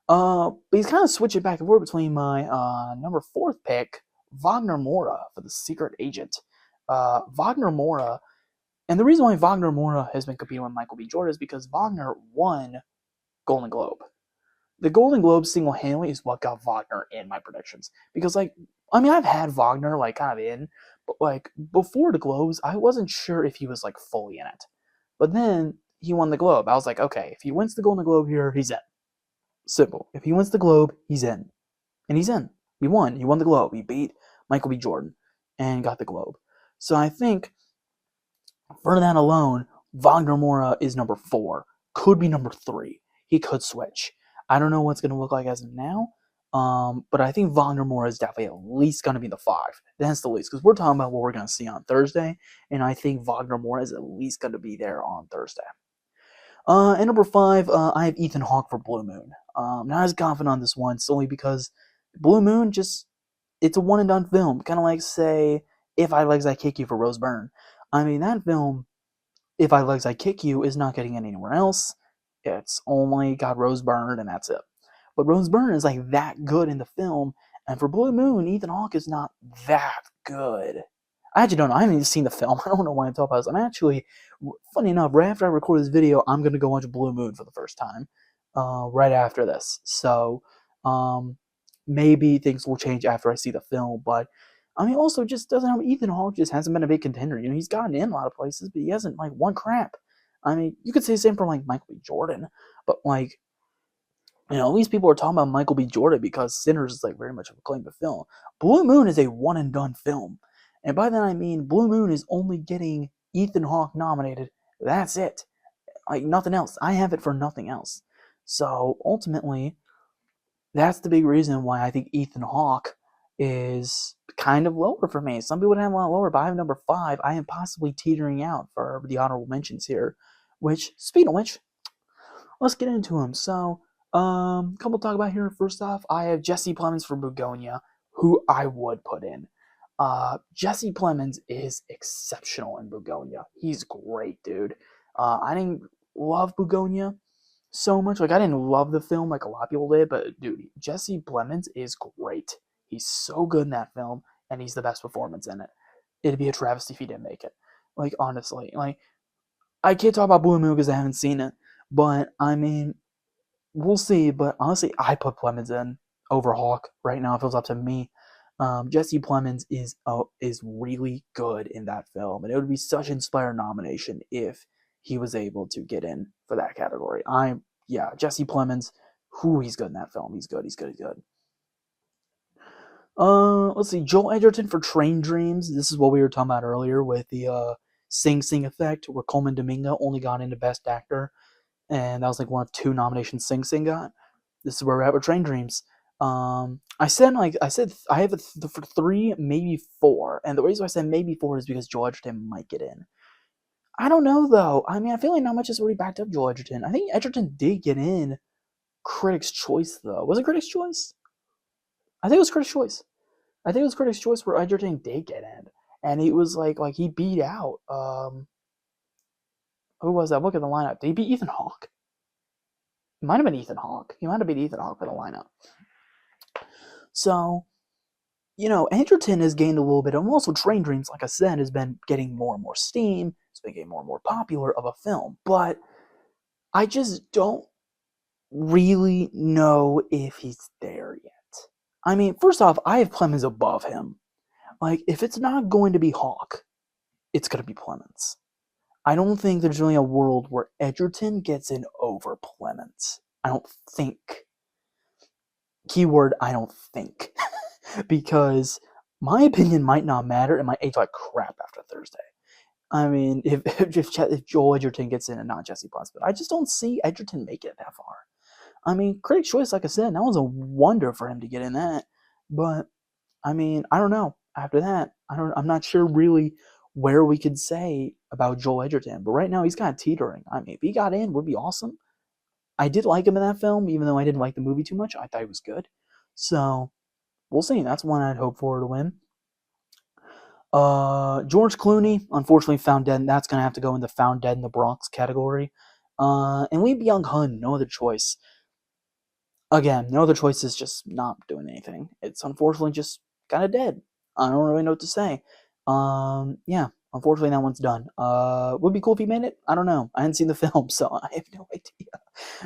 But he's kind of switching back and forth between my number 4th pick, Wagner Moura for The Secret Agent. Wagner Moura, and the reason why Wagner Moura has been competing with Michael B. Jordan is because Wagner won Golden Globe. The Golden Globe single-handedly is what got Wagner in my predictions. Because, I've had Wagner, kind of in, but, before the Globes, I wasn't sure if he was, fully in it. But then he won the Globe. I was like, okay, if he wins the Golden Globe here, he's in. Simple. If he wins the Globe, he's in. And he's in. He won. He won the Globe. He beat Michael B. Jordan and got the Globe. So I think for that alone, Wagner Moura is number 4. Could be number 3. He could switch. I don't know what's going to look like as of now. But I think Wagner Moura is definitely at least going to be the 5. That's the least. Because we're talking about what we're going to see on Thursday. And I think Wagner Moura is at least going to be there on Thursday. And number 5, I have Ethan Hawke for Blue Moon. Not as confident on this one, solely because Blue Moon it's a one and done film. Kind of like, say, If I Legs I Kick You for Rose Byrne. I mean, that film, If I Legs I Kick You, is not getting anywhere else. It's only got Rose Byrne, and that's it. But Rose Byrne is that good in the film, and for Blue Moon, Ethan Hawke is not that good. I actually don't know. I haven't even seen the film. I don't know why I'm talking about this. I'm actually, funny enough, right after I record this video, I'm going to go watch Blue Moon for the first time. Right after this. So, maybe things will change after I see the film. But, also just doesn't have Ethan Hawke just hasn't been a big contender. You know, he's gotten in a lot of places, but he hasn't, won crap. You could say the same for, Michael B. Jordan. But, at least people are talking about Michael B. Jordan because Sinners is, very much of a claim to film. Blue Moon is a one-and-done film. And by that I mean Blue Moon is only getting Ethan Hawke nominated. That's it. Nothing else. I have it for nothing else. So, ultimately, that's the big reason why I think Ethan Hawke is kind of lower for me. Some people would have him a lot lower, but I have number 5. I am possibly teetering out for the honorable mentions here. Speaking of which, let's get into them. So, couple to talk about here. First off, I have Jesse Plemons for Begonia, who I would put in. Jesse Plemons is exceptional in Bugonia. He's great, dude. I didn't love Bugonia so much. Like, I didn't love the film like a lot of people did, but dude, Jesse Plemons is great. He's so good in that film, and he's the best performance in it. It'd be a travesty if he didn't make it. Like, honestly, like, I can't talk about Blue Moon because I haven't seen it, but I mean, we'll see. But honestly, I put Plemons in over Hawk right now if it was up to me. Jesse Plemons is really good in that film, and it would be such an Inspire nomination if he was able to get in for that category. Jesse Plemons, he's good in that film. He's good. Let's see, Joel Edgerton for Train Dreams. This is what we were talking about earlier with the Sing Sing effect, where Coleman Domingo only got into Best Actor, and that was like one of 2 nominations Sing Sing got. This is where we're at with Train Dreams. I said I have for 3, maybe 4, and the reason I said maybe 4 is because Joel Edgerton might get in. I don't know though. I mean, I feel like not much has already backed up Joel Edgerton. I think Edgerton did get in Critics' Choice though. Was it Critics' Choice? I think it was Critics' Choice. I think it was Critics' Choice where Edgerton did get in, and it was like he beat out who was that? Look at the lineup. Did he beat Ethan Hawke? It might have been Ethan Hawke. He might have beat Ethan Hawke for the lineup. So, Edgerton has gained a little bit, and also Train Dreams, like I said, has been getting more and more steam. It's been getting more and more popular of a film, but I just don't really know if he's there yet. I mean, first off, I have Plemons above him. Like, if it's not going to be Hawke, it's going to be Plemons. I don't think there's really a world where Edgerton gets in over Plemons. I don't think. Keyword, I don't think. Because my opinion might not matter and might age like crap after Thursday. I mean, if Joel Edgerton gets in and not Jesse Plemons, but I just don't see Edgerton make it that far. I mean, Critics' Choice, like I said, that was a wonder for him to get in that. But I mean, I don't know. After that, I'm not sure really where we could say about Joel Edgerton. But right now, he's kind of teetering. I mean, if he got in, would be awesome. I did like him in that film, even though I didn't like the movie too much. I thought he was good. So we'll see. That's one I'd hope for to win. George Clooney, unfortunately, found dead. That's going to have to go in the found dead in the Bronx category. And Lee Byung-hun, no other choice. Again, no other choice is just not doing anything. It's unfortunately just kind of dead. I don't really know what to say. Yeah, unfortunately that one's done. Would be cool if he made it. I don't know. I hadn't seen the film, so I have no idea.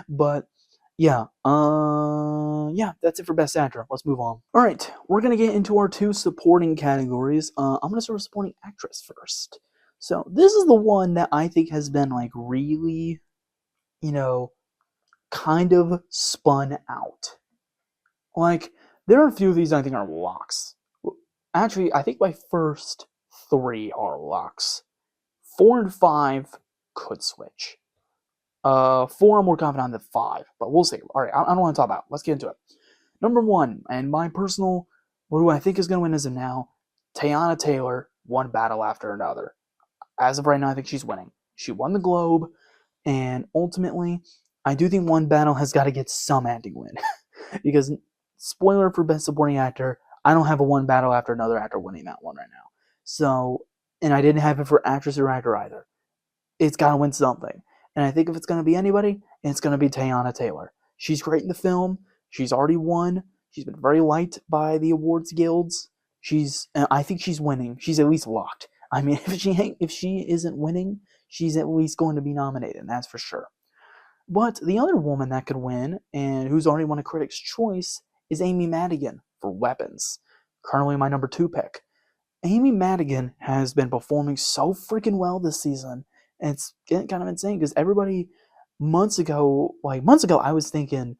But yeah, that's it for Best Actor. Let's move on. All right, we're gonna get into our 2 supporting categories. I'm gonna start with Supporting Actress first. So this is the one that I think has been like really, kind of spun out. Like, there are a few of these I think are locks. Actually, I think my first 3 are locks. 4 and 5 could switch. 4 I'm more confident on than 5, but we'll see. All right, I don't want to talk about it. Let's get into it. Number 1, and my personal, who I think is going to win as of now, Teyana Taylor, one battle after another. As of right now, I think she's winning. She won the Globe, and ultimately, I do think one battle has got to get some acting win. Because, spoiler for Best Supporting Actor, I don't have a one battle after another actor winning that one right now. So, and I didn't have it for actress or actor either. It's got to win something. And I think if it's going to be anybody, it's going to be Teyana Taylor. She's great in the film. She's already won. She's been very liked by the awards guilds. I think she's winning. She's at least locked. I mean, if she isn't winning, she's at least going to be nominated, that's for sure. But the other woman that could win, and who's already won a Critics' Choice, is Amy Madigan for Weapons. Currently my number 2 pick. Amy Madigan has been performing so freaking well this season, and it's getting kind of insane because everybody months ago, I was thinking,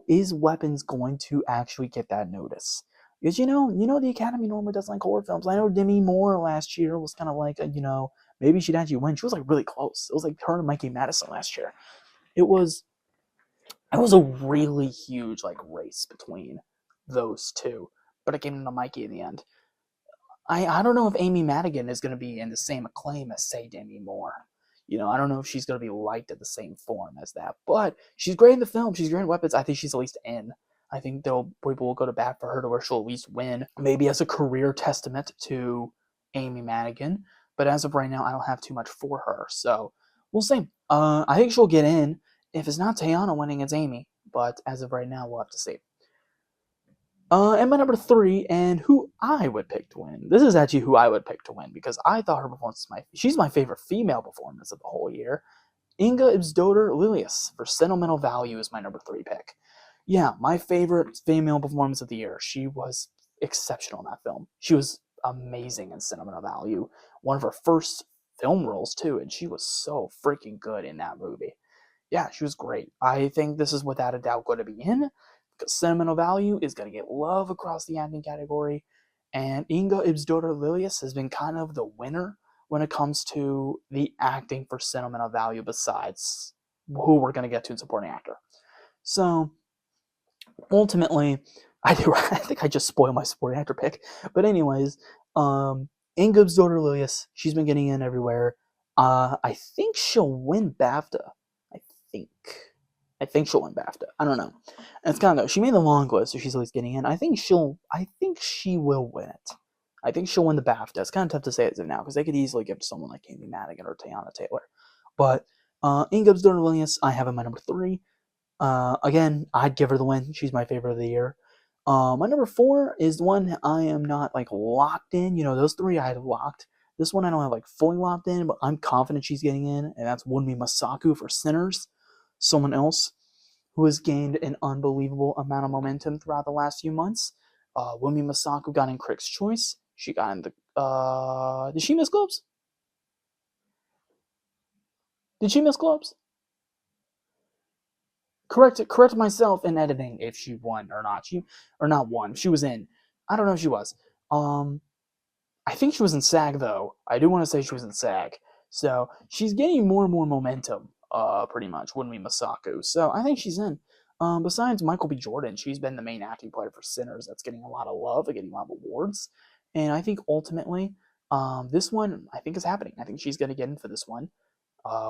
is Weapons going to actually get that notice? Because the Academy normally doesn't like horror films. I know Demi Moore last year was kind of like, maybe she'd actually win. She was like really close. It was like her and Mikey Madison last year. It was a really huge race between those 2, but it came to Mikey in the end. I don't know if Amy Madigan is going to be in the same acclaim as, say, Demi Moore. I don't know if she's going to be liked at the same form as that, but she's great in the film. She's great in Weapons. I think she's at least in. I think people will go to bat for her to where she'll at least win, maybe as a career testament to Amy Madigan. But as of right now, I don't have too much for her, so we'll see. I think she'll get in. If it's not Teyana winning, it's Amy. But as of right now, we'll have to see. And my number 3, and who I would pick to win. This is actually who I would pick to win because I thought her performance she's my favorite female performance of the whole year. Inga Ibsdottir Lilius for Sentimental Value is my number 3 pick. Yeah, my favorite female performance of the year. She was exceptional in that film. She was amazing in Sentimental Value. One of her first film roles, too, and she was so freaking good in that movie. Yeah, she was great. I think this is without a doubt going to be in because Sentimental Value is going to get love across the acting category. And Inga Ibsdottir Lilius has been kind of the winner when it comes to the acting for Sentimental Value besides who we're going to get to in supporting actor. So, ultimately, I think I just spoiled my supporting actor pick. But anyways, Inga Ibsdottir Lilius, she's been getting in everywhere. I think she'll win BAFTA. I think she'll win BAFTA. I don't know. And it's kind of, she made the long list, so she's always getting in. I think she will win it. I think she'll win the BAFTA. It's kind of tough to say it now because they could easily give it to someone like Amy Madigan or Teyana Taylor. But Inga Ibsdottir Lilius, I have in my number 3. Again, I'd give her the win. She's my favorite of the year. My number 4 is one I am not like locked in. You know, those 3 I had locked. This one I don't have like fully locked in, but I'm confident she's getting in, and that's Wunmi Mosaku for Sinners. Someone else who has gained an unbelievable amount of momentum throughout the last few months. Wunmi Mosaku got in Critics' Choice. She got in the... did she miss Globes? Did she miss Globes? Correct myself in editing if she won or not. Not won. She was in. I don't know if she was. I think she was in SAG, though. I do want to say she was in SAG. So, she's getting more and more momentum. Pretty much, Wunmi Mosaku. So I think she's in. Besides Michael B. Jordan, she's been the main acting player for Sinners. That's getting a lot of love, getting a lot of awards. And I think ultimately, this one, I think is happening. I think she's going to get in for this one,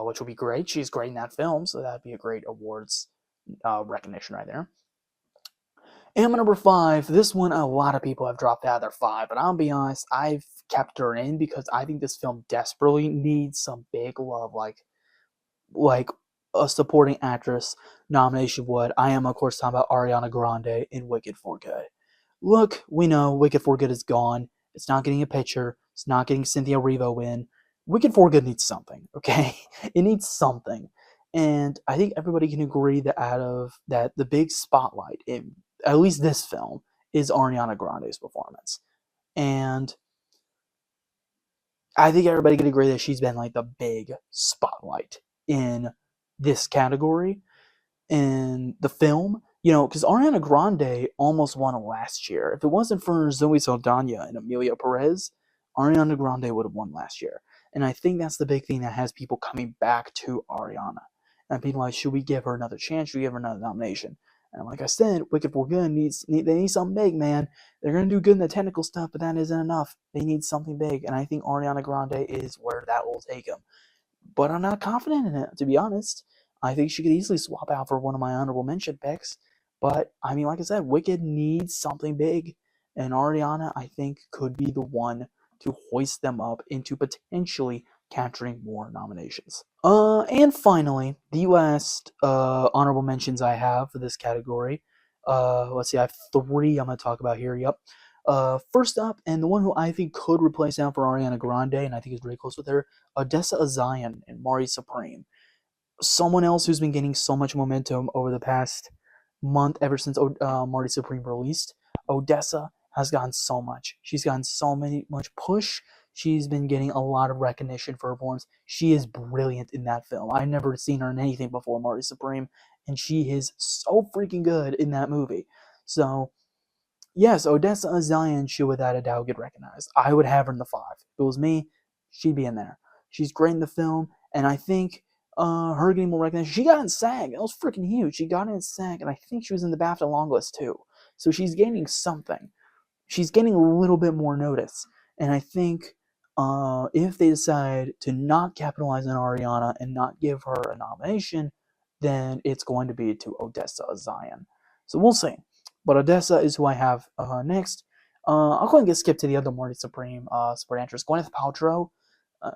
which will be great. She's great in that film, so that'd be a great awards recognition right there. And my number 5, this one, a lot of people have dropped out of their 5, but I'll be honest, I've kept her in because I think this film desperately needs some big love, like a supporting actress nomination would. I am, of course, talking about Ariana Grande in Wicked for Good. Look, we know Wicked for Good is gone. It's not getting a picture. It's not getting Cynthia Erivo in. Wicked for Good needs something, okay? It needs something. And I think everybody can agree that the big spotlight in at least this film is Ariana Grande's performance. And I think everybody can agree that she's been like the big spotlight in this category in the film, because Ariana Grande almost won last year. If it wasn't for Zoe Saldana and Emilia Perez, Ariana Grande would have won last year. And I think that's the big thing that has people coming back to Ariana. And people like, should we give her another chance? Should we give her another nomination? And like I said, Wicked for Good they need something big, man. They're going to do good in the technical stuff, but that isn't enough. They need something big. And I think Ariana Grande is where that will take them. But I'm not confident in it, to be honest. I think she could easily swap out for one of my honorable mention picks. But, I mean, like I said, Wicked needs something big. And Ariana, I think, could be the one to hoist them up into potentially capturing more nominations. And finally, the last honorable mentions I have for this category. Let's see, I have 3 I'm going to talk about here. Yep. First up, and the one who I think could replace now for Ariana Grande, and I think is very close with her, Odessa A'zion and Mari Supreme. Someone else who's been getting so much momentum over the past month, ever since Mari Supreme released. Odessa has gotten so much. She's gotten much push. She's been getting a lot of recognition for her performance. She is brilliant in that film. I've never seen her in anything before Mari Supreme, and she is so freaking good in that movie. So, yes, Odessa A'zion should without a doubt get recognized. I would have her in the 5. If it was me, she'd be in there. She's great in the film, and I think her getting more recognition. She got in SAG. That was freaking huge. She got in SAG, and I think she was in the BAFTA long list too. So she's gaining something. She's getting a little bit more notice. And I think if they decide to not capitalize on Ariana and not give her a nomination, then it's going to be to Odessa A'zion. So we'll see. But Odessa is who I have next. I'll go ahead and get skipped to the other Morty Supreme support actress, Gwyneth Paltrow.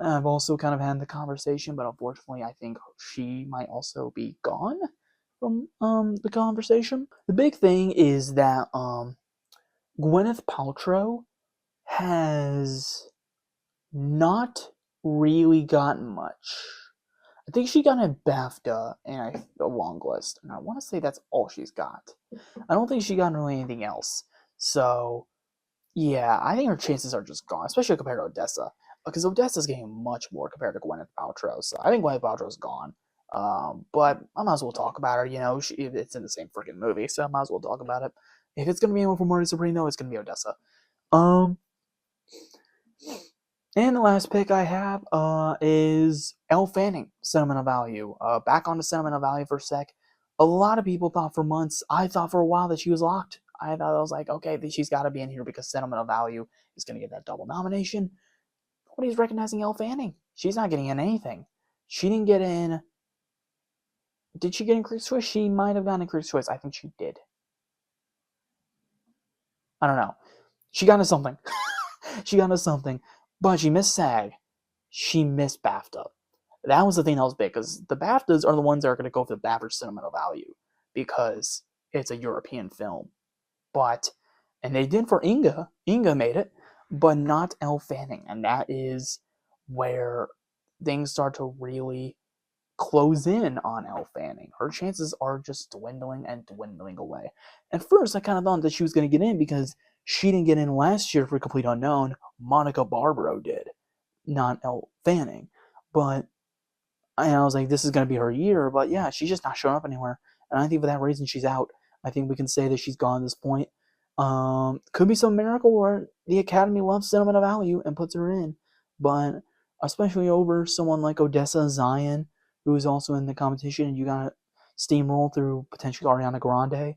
I've also kind of had the conversation, but unfortunately, I think she might also be gone from the conversation. The big thing is that Gwyneth Paltrow has not really gotten much. I think she got a BAFTA and a long list, and I want to say that's all she's got. I don't think she got really anything else. So, yeah, I think her chances are just gone, especially compared to Odessa. Because Odessa's getting much more compared to Gwyneth Paltrow. So I think Gwyneth Paltrow's gone. But I might as well talk about her. It's in the same freaking movie, so I might as well talk about it. If it's going to be anyone from Morty Supreme, though, it's going to be Odessa. And the last pick I have is Elle Fanning, Sentimental Value. Back on to Sentimental Value for a sec. A lot of people thought for months, I thought for a while that she was locked. I was like, okay, she's got to be in here because Sentimental Value is going to get that double nomination. Nobody's recognizing Elle Fanning. She's not getting in anything. She didn't get in. Did she get in Critics' Choice? She might have gotten in Critics' Choice. I think she did. I don't know. She got into something. She got into something. But she missed SAG. She missed BAFTA. That was the thing that was big, because the BAFTAs are the ones that are going to go for the BAFTA Sentimental Value, because it's a European film. And they did for Inga. Inga made it, but not Elle Fanning. And that is where things start to really close in on Elle Fanning. Her chances are just dwindling and dwindling away. At first, I kind of thought that she was going to get in because she didn't get in last year for Complete Unknown. Monica Barbaro did, not Elle Fanning. But I was like, this is going to be her year. But yeah, she's just not showing up anywhere. And I think for that reason, she's out. I think we can say that she's gone at this point. Could be some miracle where the Academy loves Sentimental Value and puts her in. But especially over someone like Odessa Zion, who is also in the competition, and you got to steamroll through potentially Ariana Grande.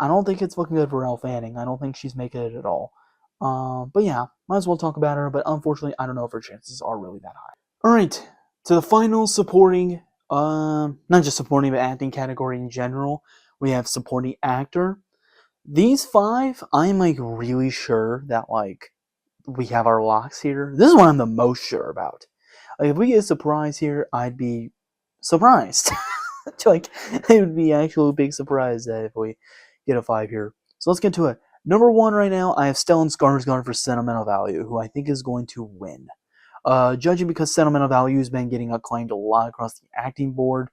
I don't think it's looking good for Elle Fanning. I don't think she's making it at all. But yeah, might as well talk about her, but unfortunately, I don't know if her chances are really that high. Alright, to the final supporting, not just supporting, but acting category in general, we have supporting actor. These 5, I'm really sure that we have our locks here. This is what I'm the most sure about. If we get a surprise here, I'd be surprised. It would be actually a big surprise that if we get a 5 here. So let's get to it. Number 1 right now, I have Stellan Skarsgård for Sentimental Value, who I think is going to win. Judging because Sentimental Value has been getting acclaimed a lot across the acting board,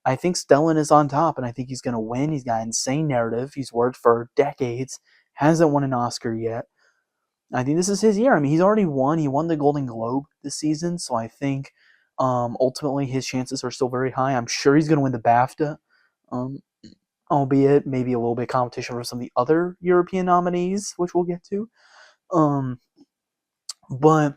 I think Stellan is on top, and I think he's going to win. He's got an insane narrative. He's worked for decades, hasn't won an Oscar yet. I think this is his year. I mean, he's already won. He won the Golden Globe this season, so I think ultimately his chances are still very high. I'm sure he's going to win the BAFTA, albeit maybe a little bit of competition for some of the other European nominees, which we'll get to. But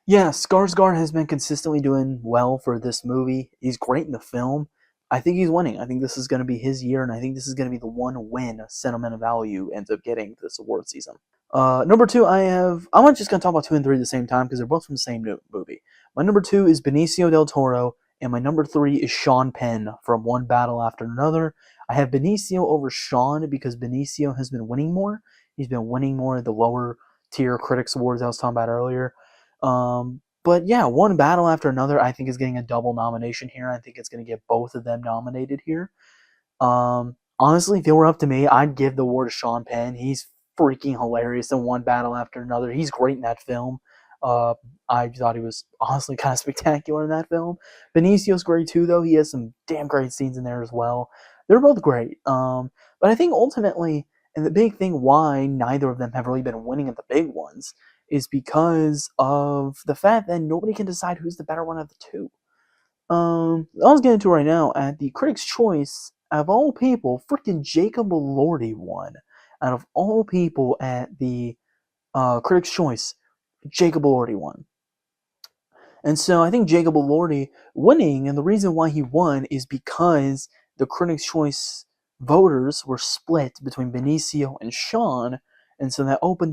yeah, Skarsgård has been consistently doing well for this movie. He's great in the film. I think he's winning. I think this is going to be his year, and I think this is going to be the one win Sentimental Value ends up getting this award season. Number 2, I'm just going to talk about 2 and 3 at the same time because they're both from the same movie. My number 2 is Benicio del Toro, and my number 3 is Sean Penn from One Battle After Another. I have Benicio over Sean because Benicio has been winning more. He's been winning more at the lower tier Critics Awards I was talking about earlier. But yeah, One Battle After Another I think is getting a double nomination here. I think it's going to get both of them nominated here. Honestly, if it were up to me, I'd give the award to Sean Penn. He's freaking hilarious in One Battle After Another. He's great in that film. I thought he was honestly kind of spectacular in that film. Benicio's great too, though. He has some damn great scenes in there as well. They're both great. But I think ultimately, and the big thing why neither of them have really been winning at the big ones is because of the fact that nobody can decide who's the better one of the two. I'll get into it right now. At the Critics' Choice, out of all people, freaking Jacob Elordi won. Out of all people at the Critics' Choice, Jacob Elordi won. And so I think Jacob Elordi winning, and the reason why he won is because the Critics' Choice voters were split between Benicio and Sean, and so that opened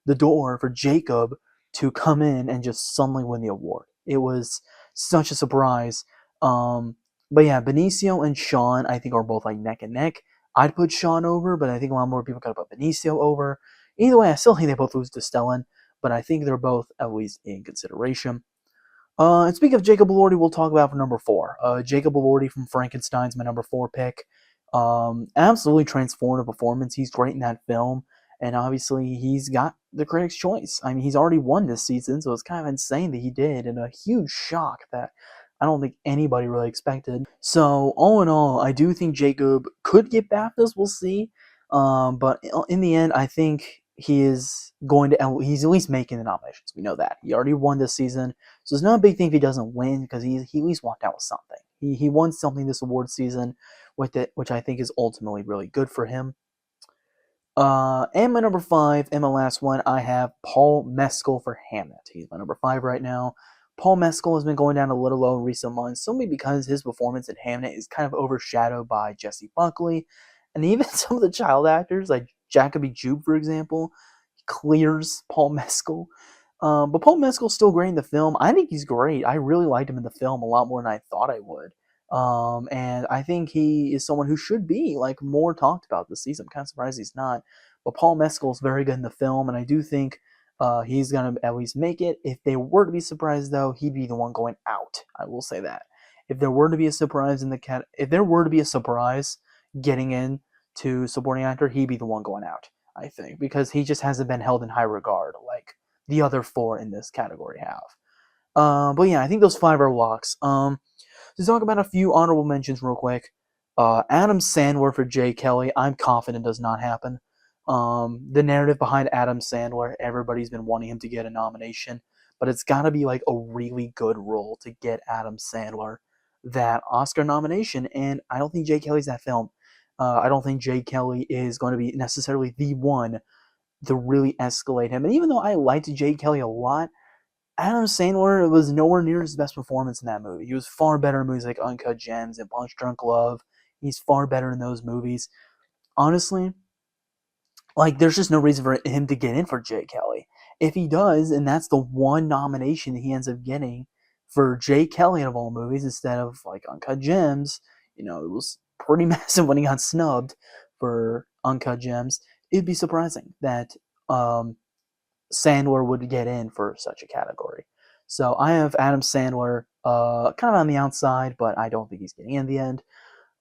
the door for Jacob to come in and just suddenly win the award. It was such a surprise. But yeah, Benicio and Sean, I think, are both neck and neck. I'd put Sean over, but I think a lot more people could put Benicio over. Either way, I still think they both lose to Stellan, but I think they're both at least in consideration. And speaking of Jacob Elordi, we'll talk about for number 4. Jacob Elordi from Frankenstein's my number 4 pick. Absolutely transformative performance. He's great in that film, and obviously he's got the critics' choice. I mean, he's already won this season, so it's kind of insane that he did, and a huge shock that I don't think anybody really expected. So all in all, I do think Jacob could get BAFTAs. We'll see. But in the end, I think he is going to. He's at least making the nominations. We know that he already won this season, so it's not a big thing if he doesn't win because he at least walked out with something. He won something this award season with it, which I think is ultimately really good for him. And my number 5, and my last one, I have Paul Mescal for Hamnet. He's my number 5 right now. Paul Mescal has been going down a little low in recent months, solely because his performance in Hamnet is kind of overshadowed by Jessie Buckley, and even some of the child actors, like Jacoby Jupe, for example, clears Paul Mescal. But Paul Mescal's still great in the film. I think he's great. I really liked him in the film a lot more than I thought I would. And I think he is someone who should be like more talked about this season. I'm kind of surprised he's not. But Paul Mescal is very good in the film, and I do think he's gonna at least make it. If they were to be surprised, though, he'd be the one going out. I will say that. If there were to be a surprise if there were to be a surprise getting in to supporting actor, he'd be the one going out. I think because he just hasn't been held in high regard like the other 4 in this category have. But yeah, I think those 5 are locks. To talk about a few honorable mentions real quick. Adam Sandler for Jay Kelly, I'm confident does not happen. The narrative behind Adam Sandler, everybody's been wanting him to get a nomination, but it's got to be like a really good role to get Adam Sandler that Oscar nomination, and I don't think Jay Kelly's that film. I don't think Jay Kelly is going to be necessarily the one to really escalate him. And even though I liked Jay Kelly a lot, Adam Sandler was nowhere near his best performance in that movie. He was far better in movies like Uncut Gems and Punch Drunk Love. He's far better in those movies. Honestly, like there's just no reason for him to get in for Jay Kelly. If he does, and that's the one nomination that he ends up getting for Jay Kelly of all movies instead of like Uncut Gems, it was pretty massive when he got snubbed for Uncut Gems. It'd be surprising that Sandler would get in for such a category. So I have Adam Sandler kind of on the outside, but I don't think he's getting in the end.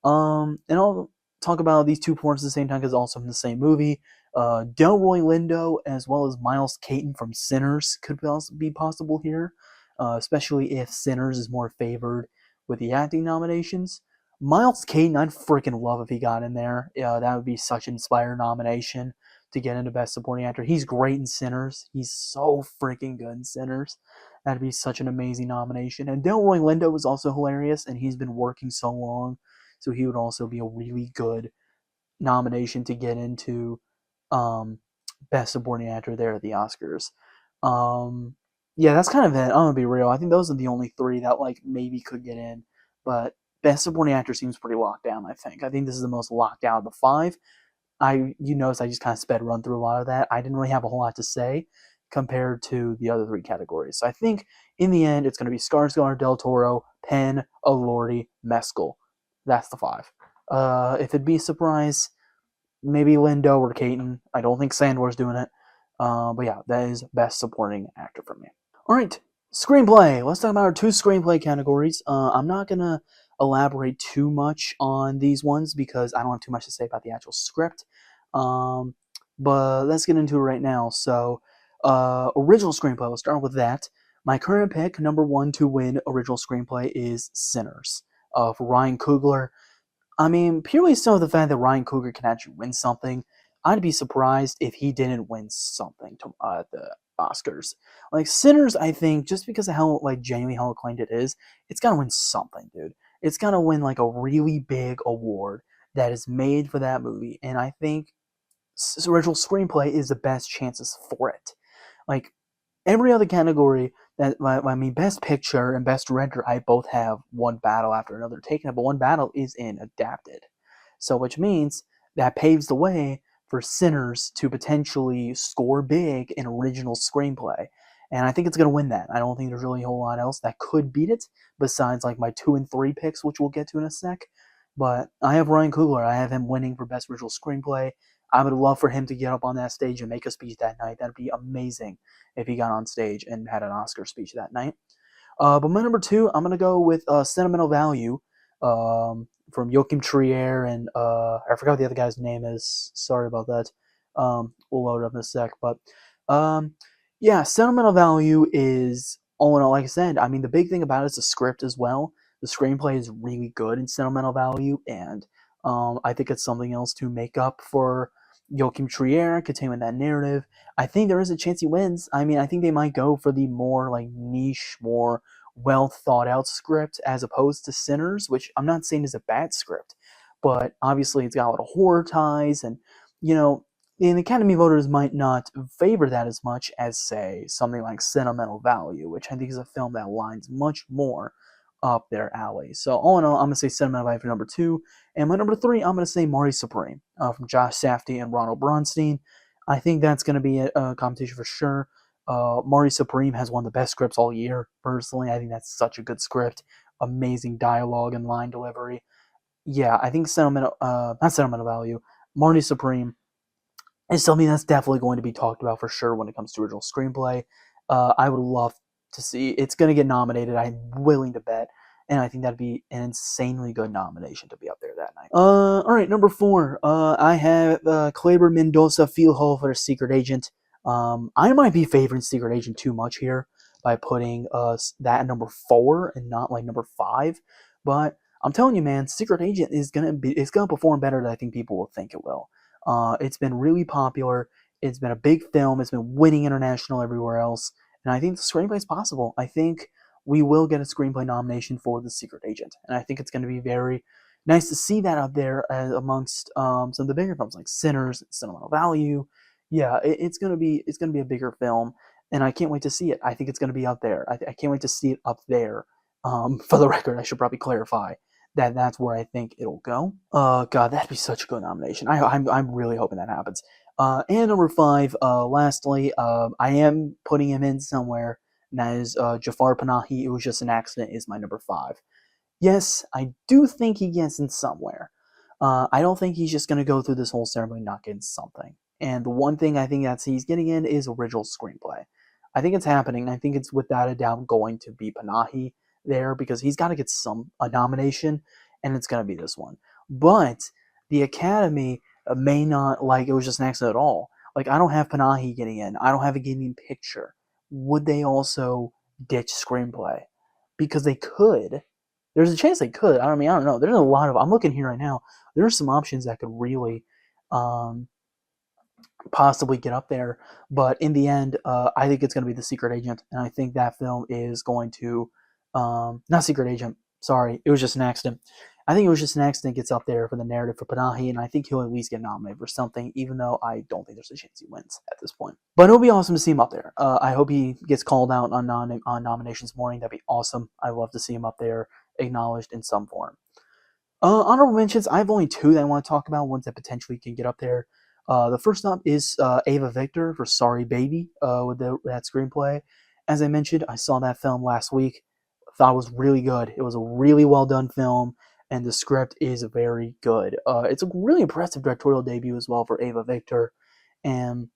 And I'll talk about these 2 points at the same time because also from the same movie. Delroy Lindo as well as Miles Caton from Sinners could be possible here, especially if Sinners is more favored with the acting nominations. Miles Caton, I'd freaking love if he got in there. That would be such an inspired nomination to get into Best Supporting Actor. He's great in Sinners. He's so freaking good in Sinners. That'd be such an amazing nomination. And Delroy Lindo was also hilarious, and he's been working so long, so he would also be a really good nomination to get into Best Supporting Actor there at the Oscars. Yeah, that's kind of it. I'm gonna be real. I think those are the only 3 that like maybe could get in, but Best Supporting Actor seems pretty locked down. I think this is the most locked down of the 5. You notice I just kind of sped run through a lot of that. I didn't really have a whole lot to say compared to the other 3 categories. So I think in the end it's going to be Skarsgård, Del Toro, Penn, Elordi, Mescal. That's the 5. If it'd be a surprise, maybe Lindo or Caton. I don't think Sandler's doing it. But yeah, that is Best Supporting Actor for me. All right, screenplay. Let's talk about our 2 screenplay categories. I'm not going to elaborate too much on these ones because I don't have too much to say about the actual script. But let's get into it right now. So, original screenplay. Let's start with that. My current pick, number 1 to win original screenplay, is Sinners for Ryan Coogler. I mean, purely so the fact that Ryan Coogler can actually win something, I'd be surprised if he didn't win something to the Oscars. Like Sinners, I think just because of how genuinely how acclaimed it is, it's gotta win something, dude. It's gotta win like a really big award that is made for that movie, and I think original screenplay is the best chances for it. Like every other category, Best Picture and Best Director, I both have one battle after another taken it, but one battle is in Adapted. So, which means that paves the way for Sinners to potentially score big in original screenplay. And I think it's going to win that. I don't think there's really a whole lot else that could beat it besides like my 2 and 3 picks, which we'll get to in a sec. But I have Ryan Coogler. I have him winning for Best Original Screenplay. I would love for him to get up on that stage and make a speech that night. That'd be amazing if he got on stage and had an Oscar speech that night. But my number two, I'm gonna go with Sentimental Value from Joachim Trier and I forgot what the other guy's name is. Sorry about that. We'll load it up in a sec. But um, yeah, Sentimental Value is all in all, like I said. I mean, the big thing about it is the script as well. The screenplay is really good in Sentimental Value, and I think it's something else to make up for Joachim Trier continuing that narrative. I think there is a chance he wins. I mean, I think they might go for the more like niche, more well thought out script as opposed to Sinners, which I'm not saying is a bad script, but obviously it's got a lot of horror ties, and you know, the Academy voters might not favor that as much as, say, something like Sentimental Value, which I think is a film that lines much more up their alley. So all in all, I'm gonna say Sentimental Value for number two, and my number three, I'm gonna say Marty Supreme from Josh Safdie and Ronald Bronstein. I think that's gonna be a competition for sure. Marty Supreme has one of the best scripts all year. Personally, I think that's such a good script, amazing dialogue and line delivery. Yeah, I think not Sentimental Value, Marty Supreme is something that's definitely going to be talked about for sure when it comes to original screenplay. I would love to see it's going to get nominated. I'm willing to bet, and I think that'd be an insanely good nomination to be up there that night. All right, number four. I have Kleber Mendoza Field for Secret Agent. I might be favoring Secret Agent too much here by putting that at number four and not like number five, but I'm telling you, man, Secret Agent is gonna perform better than I think people will think it will. It's been really popular. It's been a big film. It's been winning international everywhere else. And I think the screenplay is possible. I think we will get a screenplay nomination for The Secret Agent. And I think it's going to be very nice to see that up there amongst some of the bigger films like Sinners, Sentimental Value. Yeah, it's gonna be a bigger film, and I can't wait to see it. I think it's gonna be up there. I can't wait to see it up there. For the record, I should probably clarify that's where I think it'll go. God, that'd be such a good nomination. I'm really hoping that happens. And number five, lastly, I am putting him in somewhere, and that is Jafar Panahi. It Was Just an Accident is my number five. Yes, I do think he gets in somewhere. I don't think he's just going to go through this whole ceremony not getting something. And the one thing I think that he's getting in is original screenplay. I think it's happening. I think it's without a doubt going to be Panahi there because he's got to get a nomination, and it's going to be this one. But the Academy may not like It Was Just an Accident at all. Like, I don't have Panahi getting in. I don't have a getting picture. Would they also ditch screenplay? Because they could. There's a chance they could. I don't know. There's a lot of. I'm looking here right now. There are some options that could really possibly get up there. But in the end, I think it's going to be The Secret Agent, and I think that film is going to not Secret Agent. Sorry, It Was Just an Accident. I think It Was Just an Accident gets up there for the narrative for Panahi, and I think he'll at least get nominated for something, even though I don't think there's a chance he wins at this point. But it'll be awesome to see him up there. I hope he gets called out on nominations morning. That'd be awesome. I'd love to see him up there, acknowledged in some form. Honorable mentions, I have only two that I want to talk about, ones that potentially can get up there. The first up is Ava Victor for Sorry Baby with that screenplay. As I mentioned, I saw that film last week. Thought it was really good. It was a really well done film, and the script is very good. It's a really impressive directorial debut as well for Ava Victor, and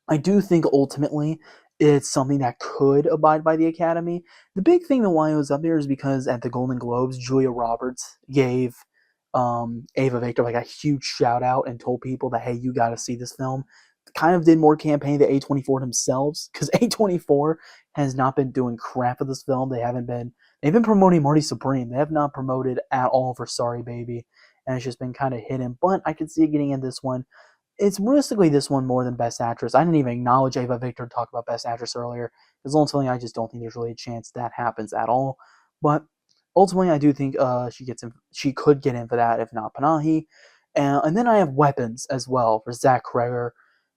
I do think ultimately it's something that could abide by the Academy. The big thing that why it was up there is because at the Golden Globes, Julia Roberts gave Ava Victor like a huge shout out and told people that, hey, you got to see this film. Kind of did more campaign than A24 themselves, because A24 has not been doing crap with this film. They've been promoting Marty Supreme. They have not promoted at all for Sorry Baby, and it's just been kind of hidden. But I could see it getting in this one. It's realistically this one more than Best Actress. I didn't even acknowledge Ava Victor to talk about Best Actress earlier, because ultimately I just don't think there's really a chance that happens at all. But ultimately, I do think she could get in for that, if not Panahi. And then I have Weapons as well for Zach Cregger.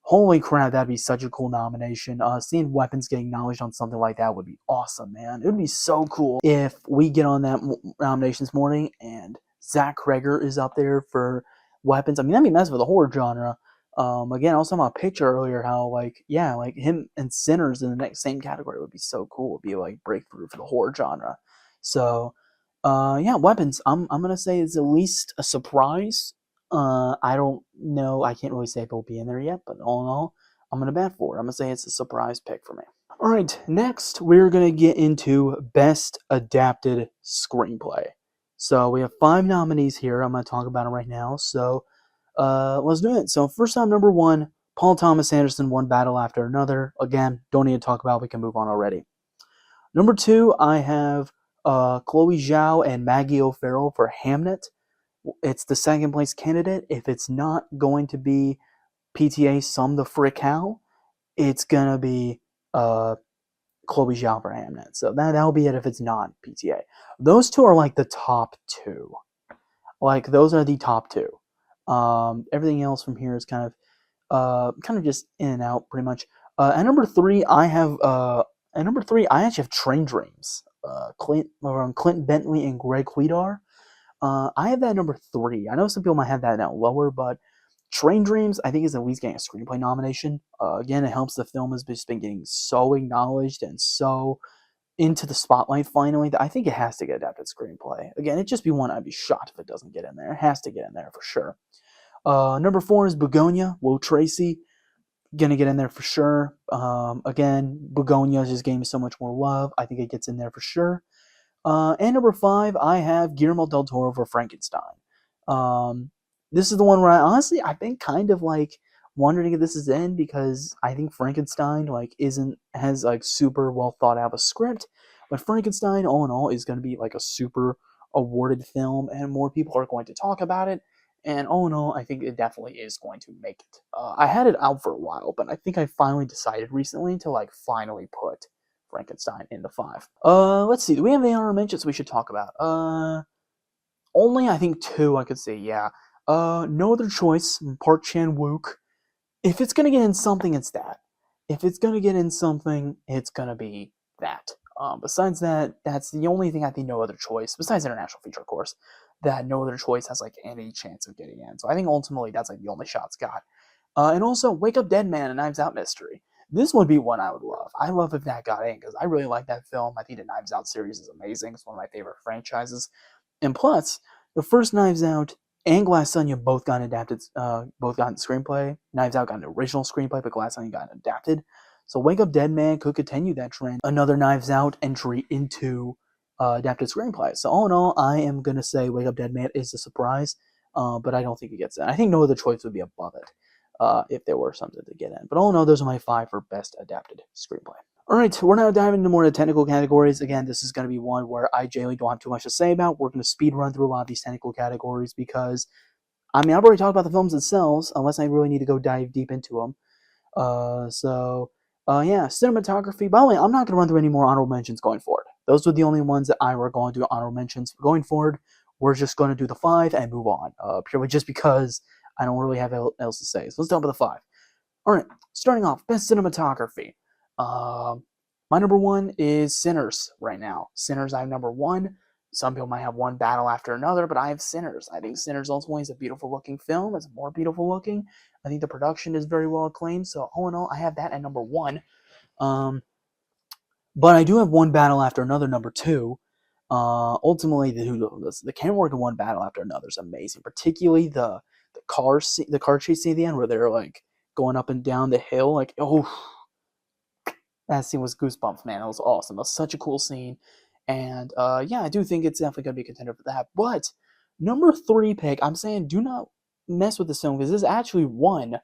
Holy crap, that'd be such a cool nomination. Seeing Weapons getting acknowledged on something like that would be awesome, man. It would be so cool if we get on that nominations morning and Zach Cregger is up there for Weapons. I mean, that'd be nice for the horror genre. Again, I was talking about a picture earlier how, like him and Sinners in the next same category would be so cool. It'd be like breakthrough for the horror genre. So, Yeah, weapons. I'm gonna say it's at least a surprise. I don't know. I can't really say if it'll be in there yet, but all in all, I'm gonna bet for it. I'm gonna say it's a surprise pick for me. All right, next we're gonna get into best adapted screenplay. So we have 5 nominees here. I'm gonna talk about them right now. So let's do it. So first time, number one, Paul Thomas Anderson, One Battle After Another. Again, don't need to talk about. We can move on already. Number two, I have Chloe Zhao and Maggie O'Farrell for Hamnet. It's the second place candidate. If it's not going to be PTA Some the Frick How, it's gonna be Chloe Zhao for Hamnet. So that'll be it if it's not PTA. Those two are like the top two. Like those are the top two. Everything else from here is kind of just in and out pretty much. At number three, I actually have Train Dreams. Clint Bentley and Greg Huidar. I have that at number three. I know some people might have that now lower, but Train Dreams, I think, is at least getting a screenplay nomination. Again, it helps the film has just been getting so acknowledged and so into the spotlight finally that I think it has to get adapted screenplay. Again, it'd just be one I'd be shocked if it doesn't get in there. It has to get in there for sure. Number four is Begonia, Will Tracy. Gonna get in there for sure. Again, Begonia is just getting so much more love. I think it gets in there for sure. And number five, I have Guillermo del Toro for Frankenstein. This is the one where I've been kind of like wondering if this is in because I think Frankenstein has super well thought out a script, but Frankenstein all in all is going to be like a super awarded film, and more people are going to talk about it. And all in all, I think it definitely is going to make it. I had it out for a while, but I think I finally decided recently to finally put Frankenstein in the 5. Let's see. Do we have any honorable mentions we should talk about? Only I think 2 I could say, yeah. No Other Choice, Park Chan-wook. If it's gonna get in something, it's that. If it's gonna get in something, it's gonna be that. Besides that, that's the only thing I think No Other Choice, besides International Feature, of course, that No Other Choice has any chance of getting in. So I think ultimately that's the only shot it's got. And also Wake Up Dead Man, a Knives Out mystery. This would be one I would love. I love if that got in because I really like that film. I think the Knives Out series is amazing. It's one of my favorite franchises. And plus, the first Knives Out and Glass Onion both got adapted, both got screenplay. Knives Out got an original screenplay, but Glass Onion got adapted. So Wake Up Dead Man could continue that trend. Another Knives Out entry into adapted screenplay. So all in all, I am going to say Wake Up Dead Man is a surprise, but I don't think it gets in. I think No Other Choice would be above it if there were something to get in. But all in all, those are my 5 for best adapted screenplay. All right, we're now diving into more of the technical categories. Again, this is going to be one where I generally don't have too much to say about. We're going to speed run through a lot of these technical categories because, I've already talked about the films themselves, unless I really need to go dive deep into them. Yeah, cinematography. By the way, I'm not going to run through any more honorable mentions going forward. Those were the only ones that I were going to do honorable mentions. Going forward, we're just going to do the 5 and move on, purely just because I don't really have else to say. So let's talk about the 5. All right, starting off, best cinematography. My number 1 is Sinners right now. Sinners, I have number 1. Some people might have One Battle After Another, but I have Sinners. I think Sinners ultimately is a beautiful looking film. It's more beautiful looking. I think the production is very well acclaimed. So all in all, I have that at number 1. But I do have One Battle After Another, number 2. Ultimately, the camera work in One Battle After Another is amazing. Particularly the car chase scene at the end where they're going up and down the hill. That scene was goosebumps, man. It was awesome. It was such a cool scene. And yeah, I do think it's definitely going to be a contender for that. But number 3 pick, I'm saying do not mess with this film because this actually won.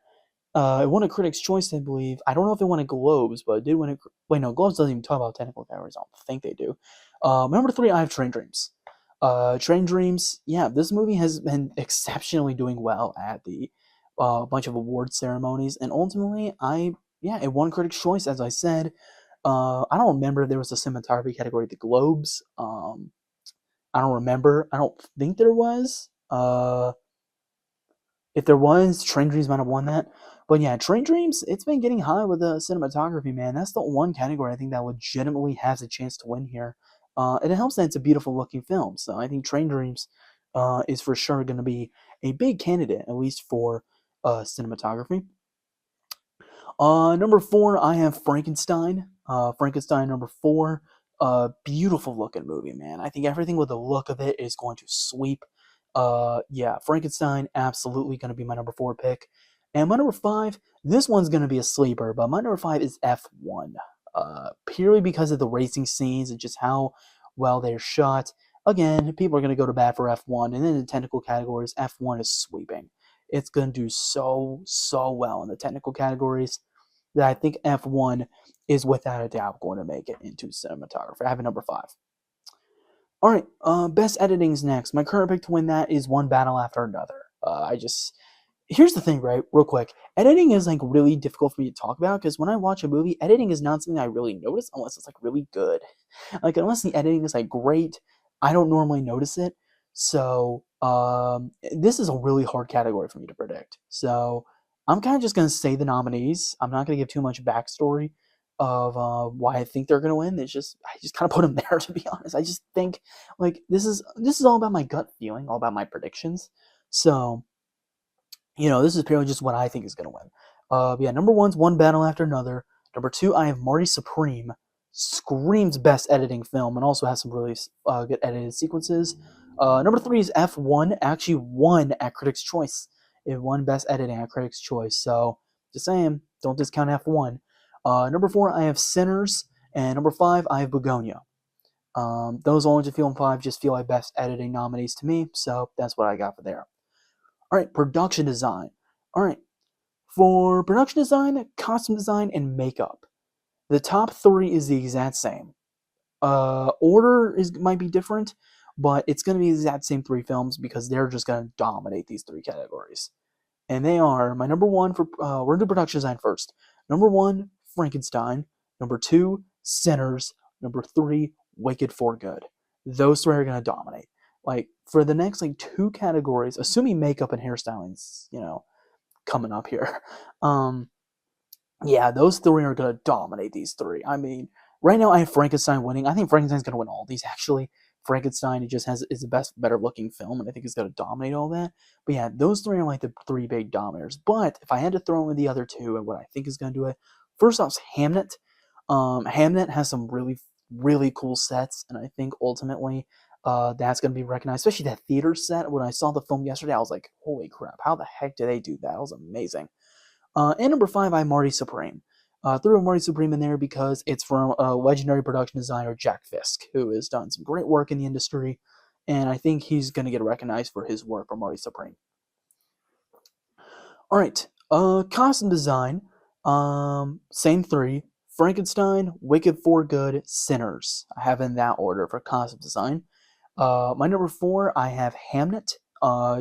It won a Critics' Choice, I believe. I don't know if it won a Globes, but it did win a... Wait, no, Globes doesn't even talk about technical categories. I don't think they do. Number 3, I have Train Dreams. Train Dreams, yeah, this movie has been exceptionally doing well at the bunch of award ceremonies. And ultimately, it won Critics' Choice, as I said. I don't remember if there was a cinematography category at the Globes. I don't remember. I don't think there was. If there was, Train Dreams might have won that. But yeah, Train Dreams, it's been getting high with the cinematography, man. That's the one category I think that legitimately has a chance to win here. And it helps that it's a beautiful looking film. So I think Train Dreams is for sure going to be a big candidate, at least for cinematography. Number 4, I have Frankenstein. Frankenstein, number 4. Beautiful looking movie, man. I think everything with the look of it is going to sweep. Yeah, Frankenstein, absolutely going to be my number 4 pick. And my number 5, this one's going to be a sleeper, but my number 5 is F1. Purely because of the racing scenes and just how well they're shot. Again, people are going to go to bat for F1, and in the technical categories, F1 is sweeping. It's going to do so well in the technical categories that I think F1 is without a doubt going to make it into cinematography. I have a number 5. All right, best editing's next. My current pick to win that is One Battle After Another. Here's the thing, right? Real quick, editing is like really difficult for me to talk about because when I watch a movie, editing is not something I really notice unless it's like really good. Like unless the editing is like great, I don't normally notice it. So this is a really hard category for me to predict. So I'm kind of just gonna say the nominees. I'm not gonna give too much backstory of why I think they're gonna win. It's just I just kind of put them there to be honest. I just think like this is all about my gut feeling, all about my predictions. So this is purely just what I think is gonna win. Yeah, number 1's One Battle After Another. Number 2, I have Marty Supreme. Screams best editing film and also has some really good edited sequences. Number 3 is F1. Actually won at Critics' Choice. It won best editing at Critics' Choice. So just saying, don't discount F1. Number 4, I have Sinners. And number 5, I have Begonia. Those only to Film 5 just feel like best editing nominees to me. So that's what I got for there. All right, production design. All right, for production design, costume design, and makeup, the top 3 is the exact same. Order might be different, but it's going to be the exact same 3 films because they're just going to dominate these 3 categories. And they are my number 1 for we're going to do production design first. Number 1, Frankenstein. Number 2, Sinners. Number 3, Wicked for Good. Those 3 are going to dominate. Like for the next 2 categories, assuming makeup and hairstyling's coming up here. Yeah, those 3 are gonna dominate these 3. I mean, right now I have Frankenstein winning. I think Frankenstein's gonna win all these actually. Frankenstein is the better looking film, and I think it's gonna dominate all that. But yeah, those 3 are like the 3 big dominators. But if I had to throw in the other 2 and what I think is gonna do it, first off, Hamnet. Hamnet has some really, really cool sets, and I think ultimately that's going to be recognized, especially that theater set. When I saw the film yesterday, I was like, holy crap, how the heck did they do that? That was amazing. And number 5, I have Marty Supreme. Threw Marty Supreme in there because it's from legendary production designer Jack Fisk, who has done some great work in the industry, and I think he's going to get recognized for his work for Marty Supreme. All right, costume design, same 3. Frankenstein, Wicked for Good, Sinners. I have in that order for costume design. My number 4, I have Hamnet.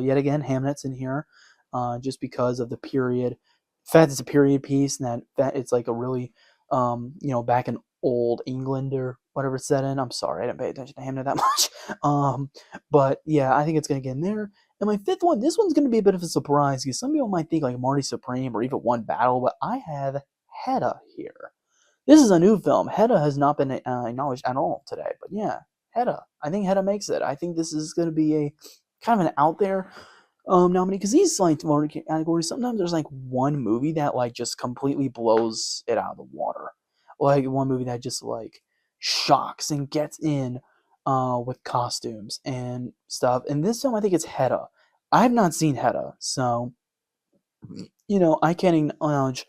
Yet again, Hamnet's in here, just because of the period. In fact, it's a period piece, and that it's like a really, back in old England or whatever it's set in. I'm sorry, I didn't pay attention to Hamnet that much. But yeah, I think it's gonna get in there. And my 5th one, this one's gonna be a bit of a surprise because some people might think like Marty Supreme or even One Battle, but I have Hedda here. This is a new film. Hedda has not been acknowledged at all today, but yeah, Hedda. I think Hedda makes it. I think this is going to be a kind of an out there nominee because these categories, sometimes there's one movie that just completely blows it out of the water. Like one movie that just shocks and gets in with costumes and stuff. And this film, I think it's Hedda. I have not seen Hedda, so I can't acknowledge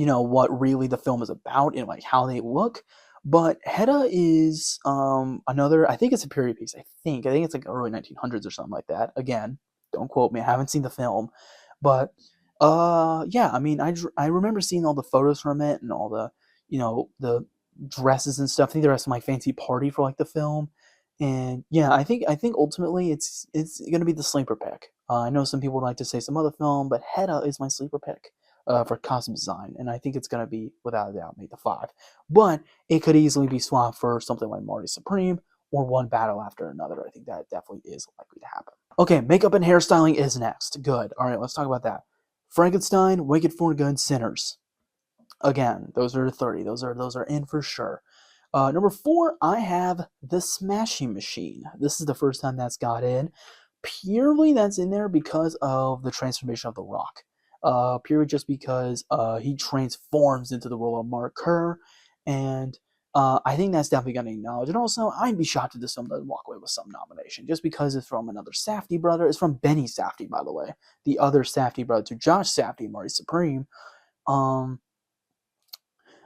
what really the film is about and how they look. But Hedda is another. I think it's a period piece. I think it's early 1900s or something like that. Again, don't quote me. I haven't seen the film, but yeah. I mean, I remember seeing all the photos from it and all the the dresses and stuff. I think there was some fancy party for the film, and yeah, I think ultimately it's gonna be the sleeper pick. I know some people would like to say some other film, but Hedda is my sleeper pick. For costume design, and I think it's going to be, without a doubt, make the 5. But it could easily be swapped for something like Marty Supreme or One Battle After Another. I think that definitely is likely to happen. Okay, makeup and hairstyling is next. Good. All right, let's talk about that. Frankenstein, Wicked for Good, Sinners. Again, those are the 30. Those are in for sure. Number 4, I have The Smashing Machine. This is the first time that's got in. Purely that's in there because of the transformation of The Rock. Purely just because he transforms into the role of Mark Kerr, and I think that's definitely going to acknowledge. And also, I'd be shocked if this film doesn't walk away with some nomination, just because it's from another Safdie brother. It's from Benny Safdie, by the way, the other Safdie brother to Josh Safdie, Marty Supreme. Um,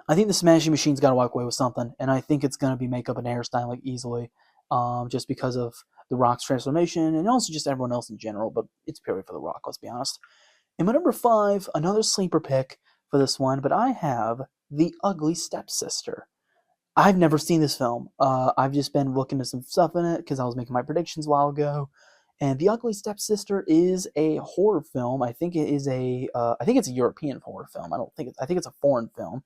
I think the Smashing Machine's got to walk away with something, and I think it's going to be makeup and hairstyling like easily, just because of The Rock's transformation and also just everyone else in general. But it's purely for The Rock, let's be honest. And my number 5, another sleeper pick for this one, but I have The Ugly Stepsister. I've never seen this film. I've just been looking at some stuff in it because I was making my predictions a while ago. And The Ugly Stepsister is a horror film. I think it is I think it's a European horror film. I think it's a foreign film.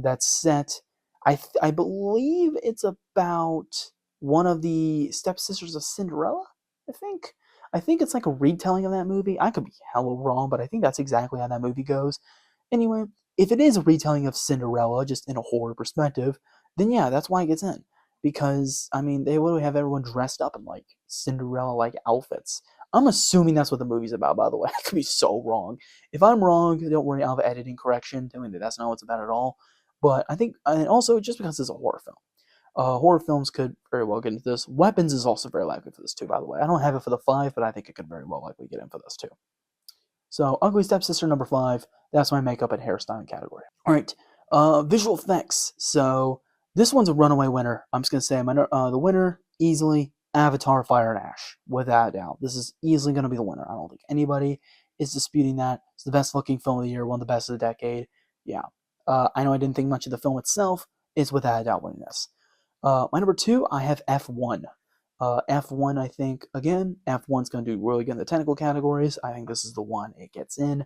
That's set. I believe it's about one of the stepsisters of Cinderella. I think. I think it's like a retelling of that movie. I could be hella wrong, but I think that's exactly how that movie goes. Anyway, if it is a retelling of Cinderella, just in a horror perspective, then yeah, that's why it gets in. Because I mean, they literally have everyone dressed up in like Cinderella-like outfits. I'm assuming that's what the movie's about. By the way, I could be so wrong. If I'm wrong, don't worry, I'll have editing correction telling me that's not what it's about at all. But I think, and also just because it's a horror film, horror films could very well get into this. Weapons is also very likely for this too, by the way. I don't have it for the 5, but I think it could very well likely get in for this too. So, Ugly Stepsister number 5. That's my makeup and hairstyling category. All right, visual effects. So this one's a runaway winner. I'm just gonna say the winner easily. Avatar: Fire and Ash, without a doubt. This is easily going to be the winner. I don't think anybody is disputing that. It's the best looking film of the year, one of the best of the decade. Yeah. I know I didn't think much of the film itself. It's without a doubt winning this. My number 2, I have F1. F1, I think, again, F1's going to do really good in the technical categories. I think this is the one it gets in.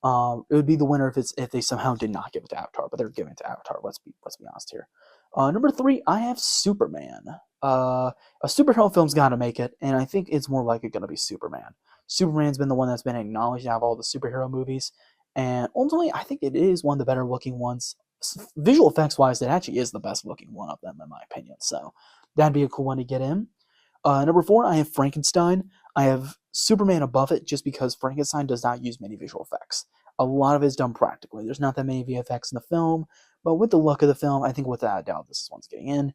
It would be the winner if they somehow did not give it to Avatar, but they're giving it to Avatar. Let's be honest here. Number 3, I have Superman. A superhero film's got to make it, and I think it's more likely going to be Superman. Superman's been the one that's been acknowledged out of all the superhero movies, and ultimately, I think it is one of the better looking ones. Visual effects wise, it actually is the best looking one of them, in my opinion. So that'd be a cool one to get in. Number 4, I have Frankenstein. I have Superman above it just because Frankenstein does not use many visual effects. A lot of it is done practically. There's not that many VFX in the film, but with the look of the film, I think without a doubt this is one's getting in.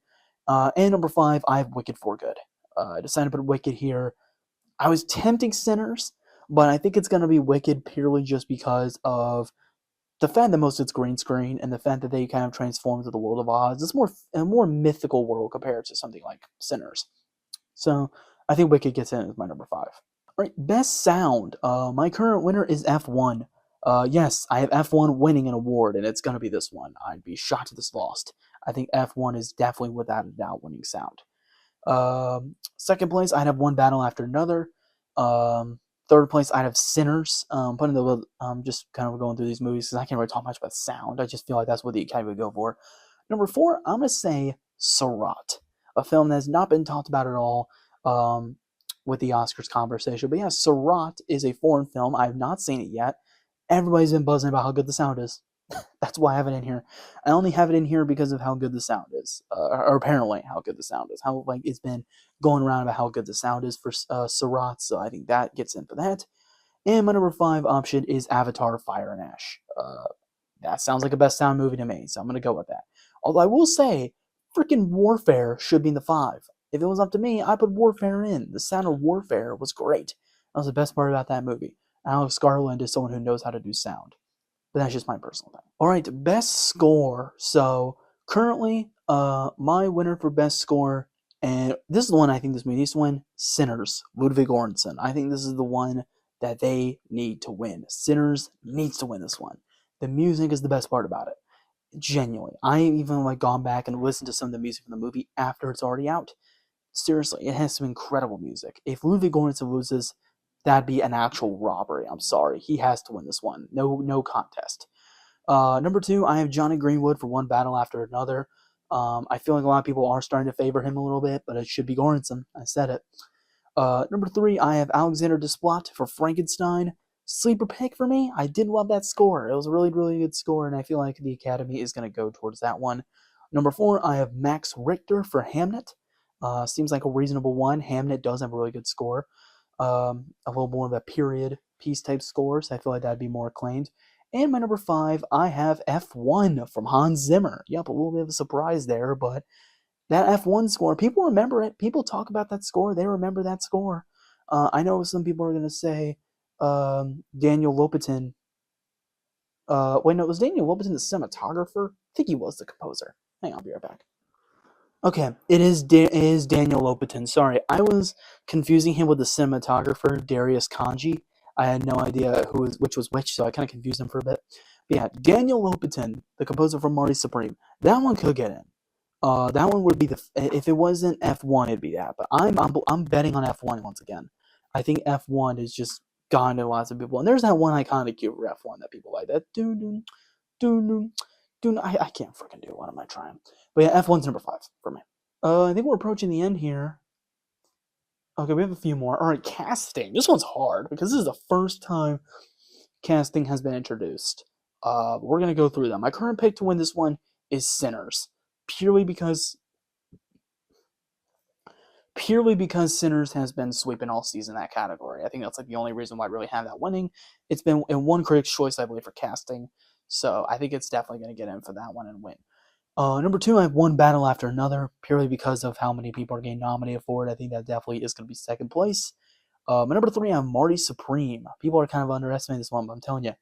And number 5, I have Wicked for Good. I decided to put Wicked here. I was tempting Sinners, but I think it's going to be Wicked purely just because of the fact that most of it's green screen and the fact that they kind of transform to the world of Oz. It's a more mythical world compared to something like Sinners. So I think Wicked gets in as my number 5. All right, best sound. My current winner is F1. Yes, I have F1 winning an award, and it's going to be this one. I'd be shocked if this lost. I think F1 is definitely without a doubt winning sound. Second place, I'd have One Battle After Another. Third place, I'd have Sinners. Just kind of going through these movies because I can't really talk much about sound. I just feel like that's what the Academy would go for. Number 4, I'm going to say Sarat, a film that has not been talked about at all with the Oscars conversation. But yeah, Sarat is a foreign film. I have not seen it yet. Everybody's been buzzing about how good the sound is. That's why I have it in here. I only have it in here because of how good the sound is, or apparently how good the sound is. How like it's been going around about how good the sound is for Sarat, so I think that gets in for that. And my number 5 option is Avatar: Fire and Ash. That sounds like a best sound movie to me, so I'm gonna go with that. Although I will say, freaking Warfare should be in the 5. If it was up to me, I put Warfare in. The sound of Warfare was great. That was the best part about that movie. Alex Garland is someone who knows how to do sound. But that's just my personal thing. All right, best score. So currently, my winner for best score, and this is the one I think this movie needs to win, Sinners, Ludwig Göransson. I think this is the one that they need to win. Sinners needs to win this one. The music is the best part about it. Genuinely. I even gone back and listened to some of the music from the movie after it's already out. Seriously, it has some incredible music. If Ludwig Göransson loses, that'd be an actual robbery. I'm sorry. He has to win this one. No contest. Number 2, I have Johnny Greenwood for One Battle After Another. I feel like a lot of people are starting to favor him a little bit, but it should be Göransson. I said it. Number 3, I have Alexander Desplat for Frankenstein. Sleeper pick for me. I did love that score. It was a really, really good score, and I feel like the Academy is going to go towards that one. Number 4, I have Max Richter for Hamnet. Seems like a reasonable one. Hamnet does have a really good score. A little more of a period piece type score, so I feel like that'd be more acclaimed. And my number 5, I have F1 from Hans Zimmer. Yep, a little bit of a surprise there, but that F1 score, people remember it. People talk about that score. They remember that score. I know some people are going to say Daniel Lopatin. Wait, no, was Daniel Lopatin the cinematographer? I think he was the composer. Hang on, I'll be right back. Okay, it is Daniel Lopatin. Sorry, I was confusing him with the cinematographer Darius Kanji. I had no idea which was which, so I kind of confused him for a bit. But yeah, Daniel Lopatin, the composer from Marty Supreme. That one could get in. That one would be if it wasn't F1, it'd be that. But I'm betting on F1 once again. I think F1 is just gone to lots of people, and there's that one iconic cue for F1 that people like. That doo doo doo. I can't freaking do it. What am I trying? But yeah, F1's number 5 for me. I think we're approaching the end here. Okay, we have a few more. All right, casting. This one's hard because this is the first time casting has been introduced. We're gonna go through them. My current pick to win this one is Sinners, purely because Sinners has been sweeping all season that category. I think that's like the only reason why I really have that winning. It's been in one critic's choice, I believe, for casting. So I think it's definitely going to get in for that one and win. Number 2, I have One Battle After Another, purely because of how many people are getting nominated for it. I think that definitely is going to be second place. My number 3, I have Marty Supreme. People are kind of underestimating this one, but I'm telling you,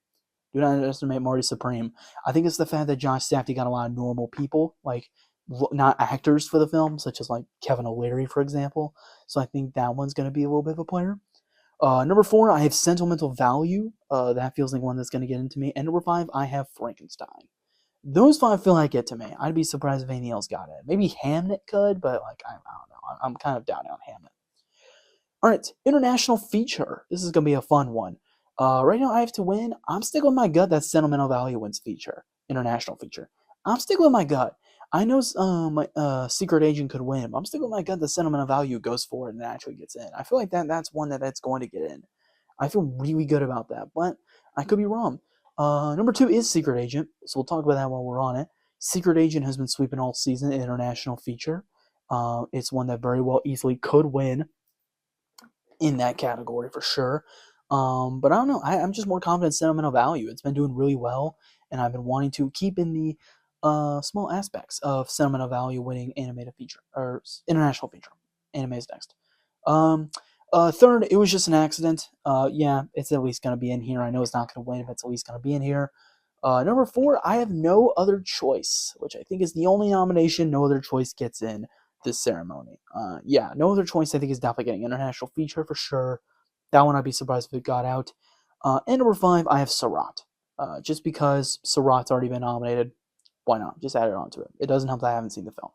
do not underestimate Marty Supreme. I think it's the fact that Josh Safdie got a lot of normal people, like not actors for the film, such as like Kevin O'Leary, for example. So I think that one's going to be a little bit of a player. Number 4, I have Sentimental Value. That feels like one that's going to get into me. And number 5, I have Frankenstein. Those 5 feel like it to me. I'd be surprised if anything else got it. Maybe Hamnet could, but like I don't know. I'm kind of down on Hamnet. All right, international feature. This is gonna be a fun one. Right now, I have to win. I'm sticking with my gut that Sentimental Value wins feature, international feature. I'm sticking with my gut. I know my Secret Agent could win, but I'm sticking with my gut that Sentimental Value goes for it and actually gets in. I feel like that's one that's going to get in. I feel really good about that, but I could be wrong. Number 2 is Secret Agent, so we'll talk about that while we're on it. Secret Agent has been sweeping all season, international feature. It's one that very well easily could win in that category for sure. But I don't know. I'm just more confident in Sentimental Value. It's been doing really well, and I've been wanting to keep in the small aspects of Sentimental Value winning animated feature or international feature. Anime is next. Third, it was just an accident. Yeah, it's at least going to be in here. I know it's not going to win, but it's at least going to be in here. Number 4, I have No Other Choice, which I think is the only nomination No Other Choice gets in this ceremony. Yeah, No Other Choice I think is definitely getting international feature for sure. That one I'd be surprised if it got out. And number 5, I have Sarat. Just because Sarat's already been nominated, why not? Just add it onto it. It doesn't help that I haven't seen the film.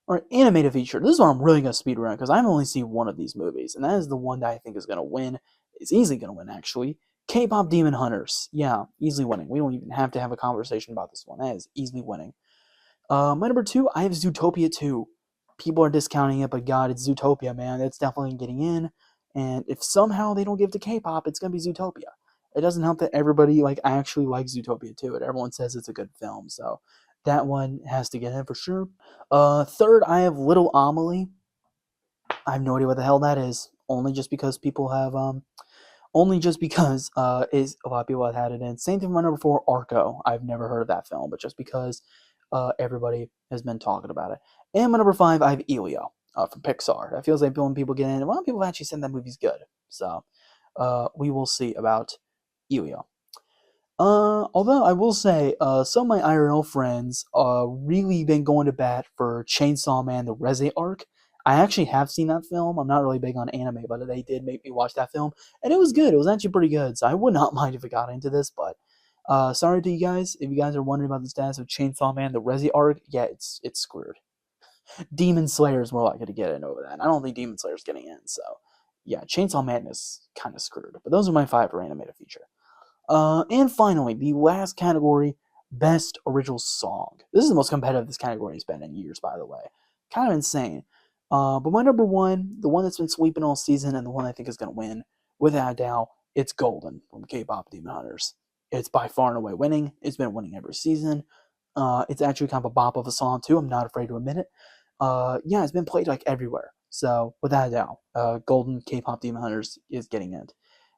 Alright, animated feature. This is what I'm really going to speed around because I've only seen one of these movies, and that is the one that I think is going to win. It's easily going to win, actually. K-Pop Demon Hunters. Yeah, easily winning. We don't even have to have a conversation about this one. That is easily winning. My number 2, I have Zootopia 2. People are discounting it, but God, it's Zootopia, man. It's definitely getting in. And if somehow they don't give it to K-pop, it's going to be Zootopia. It doesn't help that everybody actually likes Zootopia 2. And everyone says it's a good film, so that one has to get in for sure. Third, I have Little Amelie. I have no idea what the hell that is. Only just because people have is a lot of people have had it in. Same thing with my number 4, Arco. I've never heard of that film, but just because everybody has been talking about it. And my number 5, I have Elio from Pixar. That feels like when people get in, a lot of people have actually said that movie's good. So we will see about Elio. Although I will say, some of my IRL friends really been going to bat for Chainsaw Man: The Reze Arc. I actually have seen that film. I'm not really big on anime, but they did make me watch that film, and it was good. It was actually pretty good, so I would not mind if it got into this, but sorry to you guys. If you guys are wondering about the status of Chainsaw Man: The Reze Arc, yeah, it's screwed. Demon Slayer is more likely to get in over that. I don't think Demon Slayer is getting in, so yeah, Chainsaw Man is kind of screwed. But those are my 5 for animated feature. And finally, the last category, Best Original Song. This is the most competitive this category has been in years, by the way. Kind of insane. But my number 1, the one that's been sweeping all season and the one I think is going to win, without a doubt, it's Golden from K-Pop Demon Hunters. It's by far and away winning. It's been winning every season. It's actually kind of a bop of a song, too. I'm not afraid to admit it. Yeah, it's been played everywhere. So, without a doubt, Golden K-Pop Demon Hunters is getting it.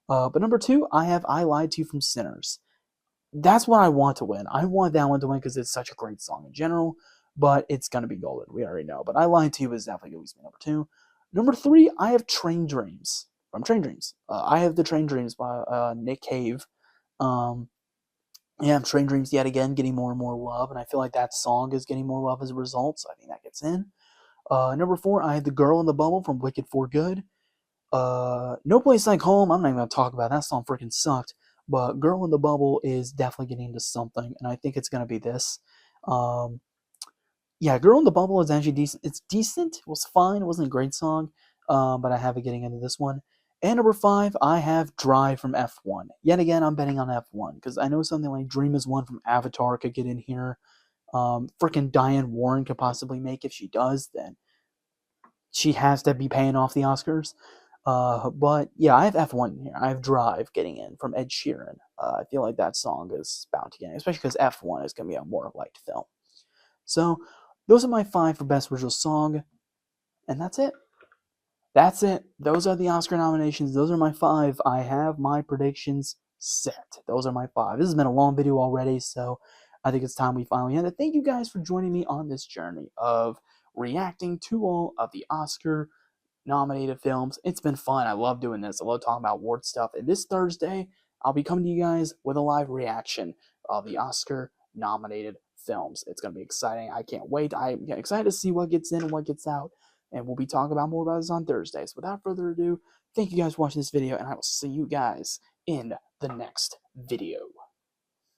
But number 2, I have I Lied to You from Sinners. That's what I want to win. I want that one to win because it's such a great song in general, but it's going to be golden. We already know. But I Lied to You is definitely going to be number 2. Number 3, I have Train Dreams from Train Dreams. I have the Train Dreams by Nick Cave. Yeah, Train Dreams yet again getting more and more love, and I feel like that song is getting more love as a result, so I think that gets in. Number 4, I have The Girl in the Bubble from Wicked for Good. No Place Like Home, I'm not even going to talk about that song, freaking sucked. But Girl in the Bubble is definitely getting into something, and I think it's going to be this. Yeah, Girl in the Bubble is actually decent. It's decent. It was fine. It wasn't a great song, but I have it getting into this one. And number 5, I have Drive from F1. Yet again, I'm betting on F1 because I know something like Dream is One from Avatar could get in here. Freaking Diane Warren could possibly make. If she does, then she has to be paying off the Oscars. But yeah, I have F1 here. I have Drive getting in from Ed Sheeran. I feel like that song is bound to get in, especially because F1 is going to be a more liked film. So those are my 5 for Best Original Song, and that's it. That's it. Those are the Oscar nominations. Those are my 5. I have my predictions set. Those are my 5. This has been a long video already, so I think it's time we finally end it. Thank you guys for joining me on this journey of reacting to all of the Oscar nominated films. It's been fun. I love doing this. I love talking about award stuff. And this Thursday, I'll be coming to you guys with a live reaction of the Oscar nominated films. It's going to be exciting. I can't wait. I'm excited to see what gets in and what gets out. And we'll be talking about more about this on Thursday. So without further ado, thank you guys for watching this video, and I will see you guys in the next video.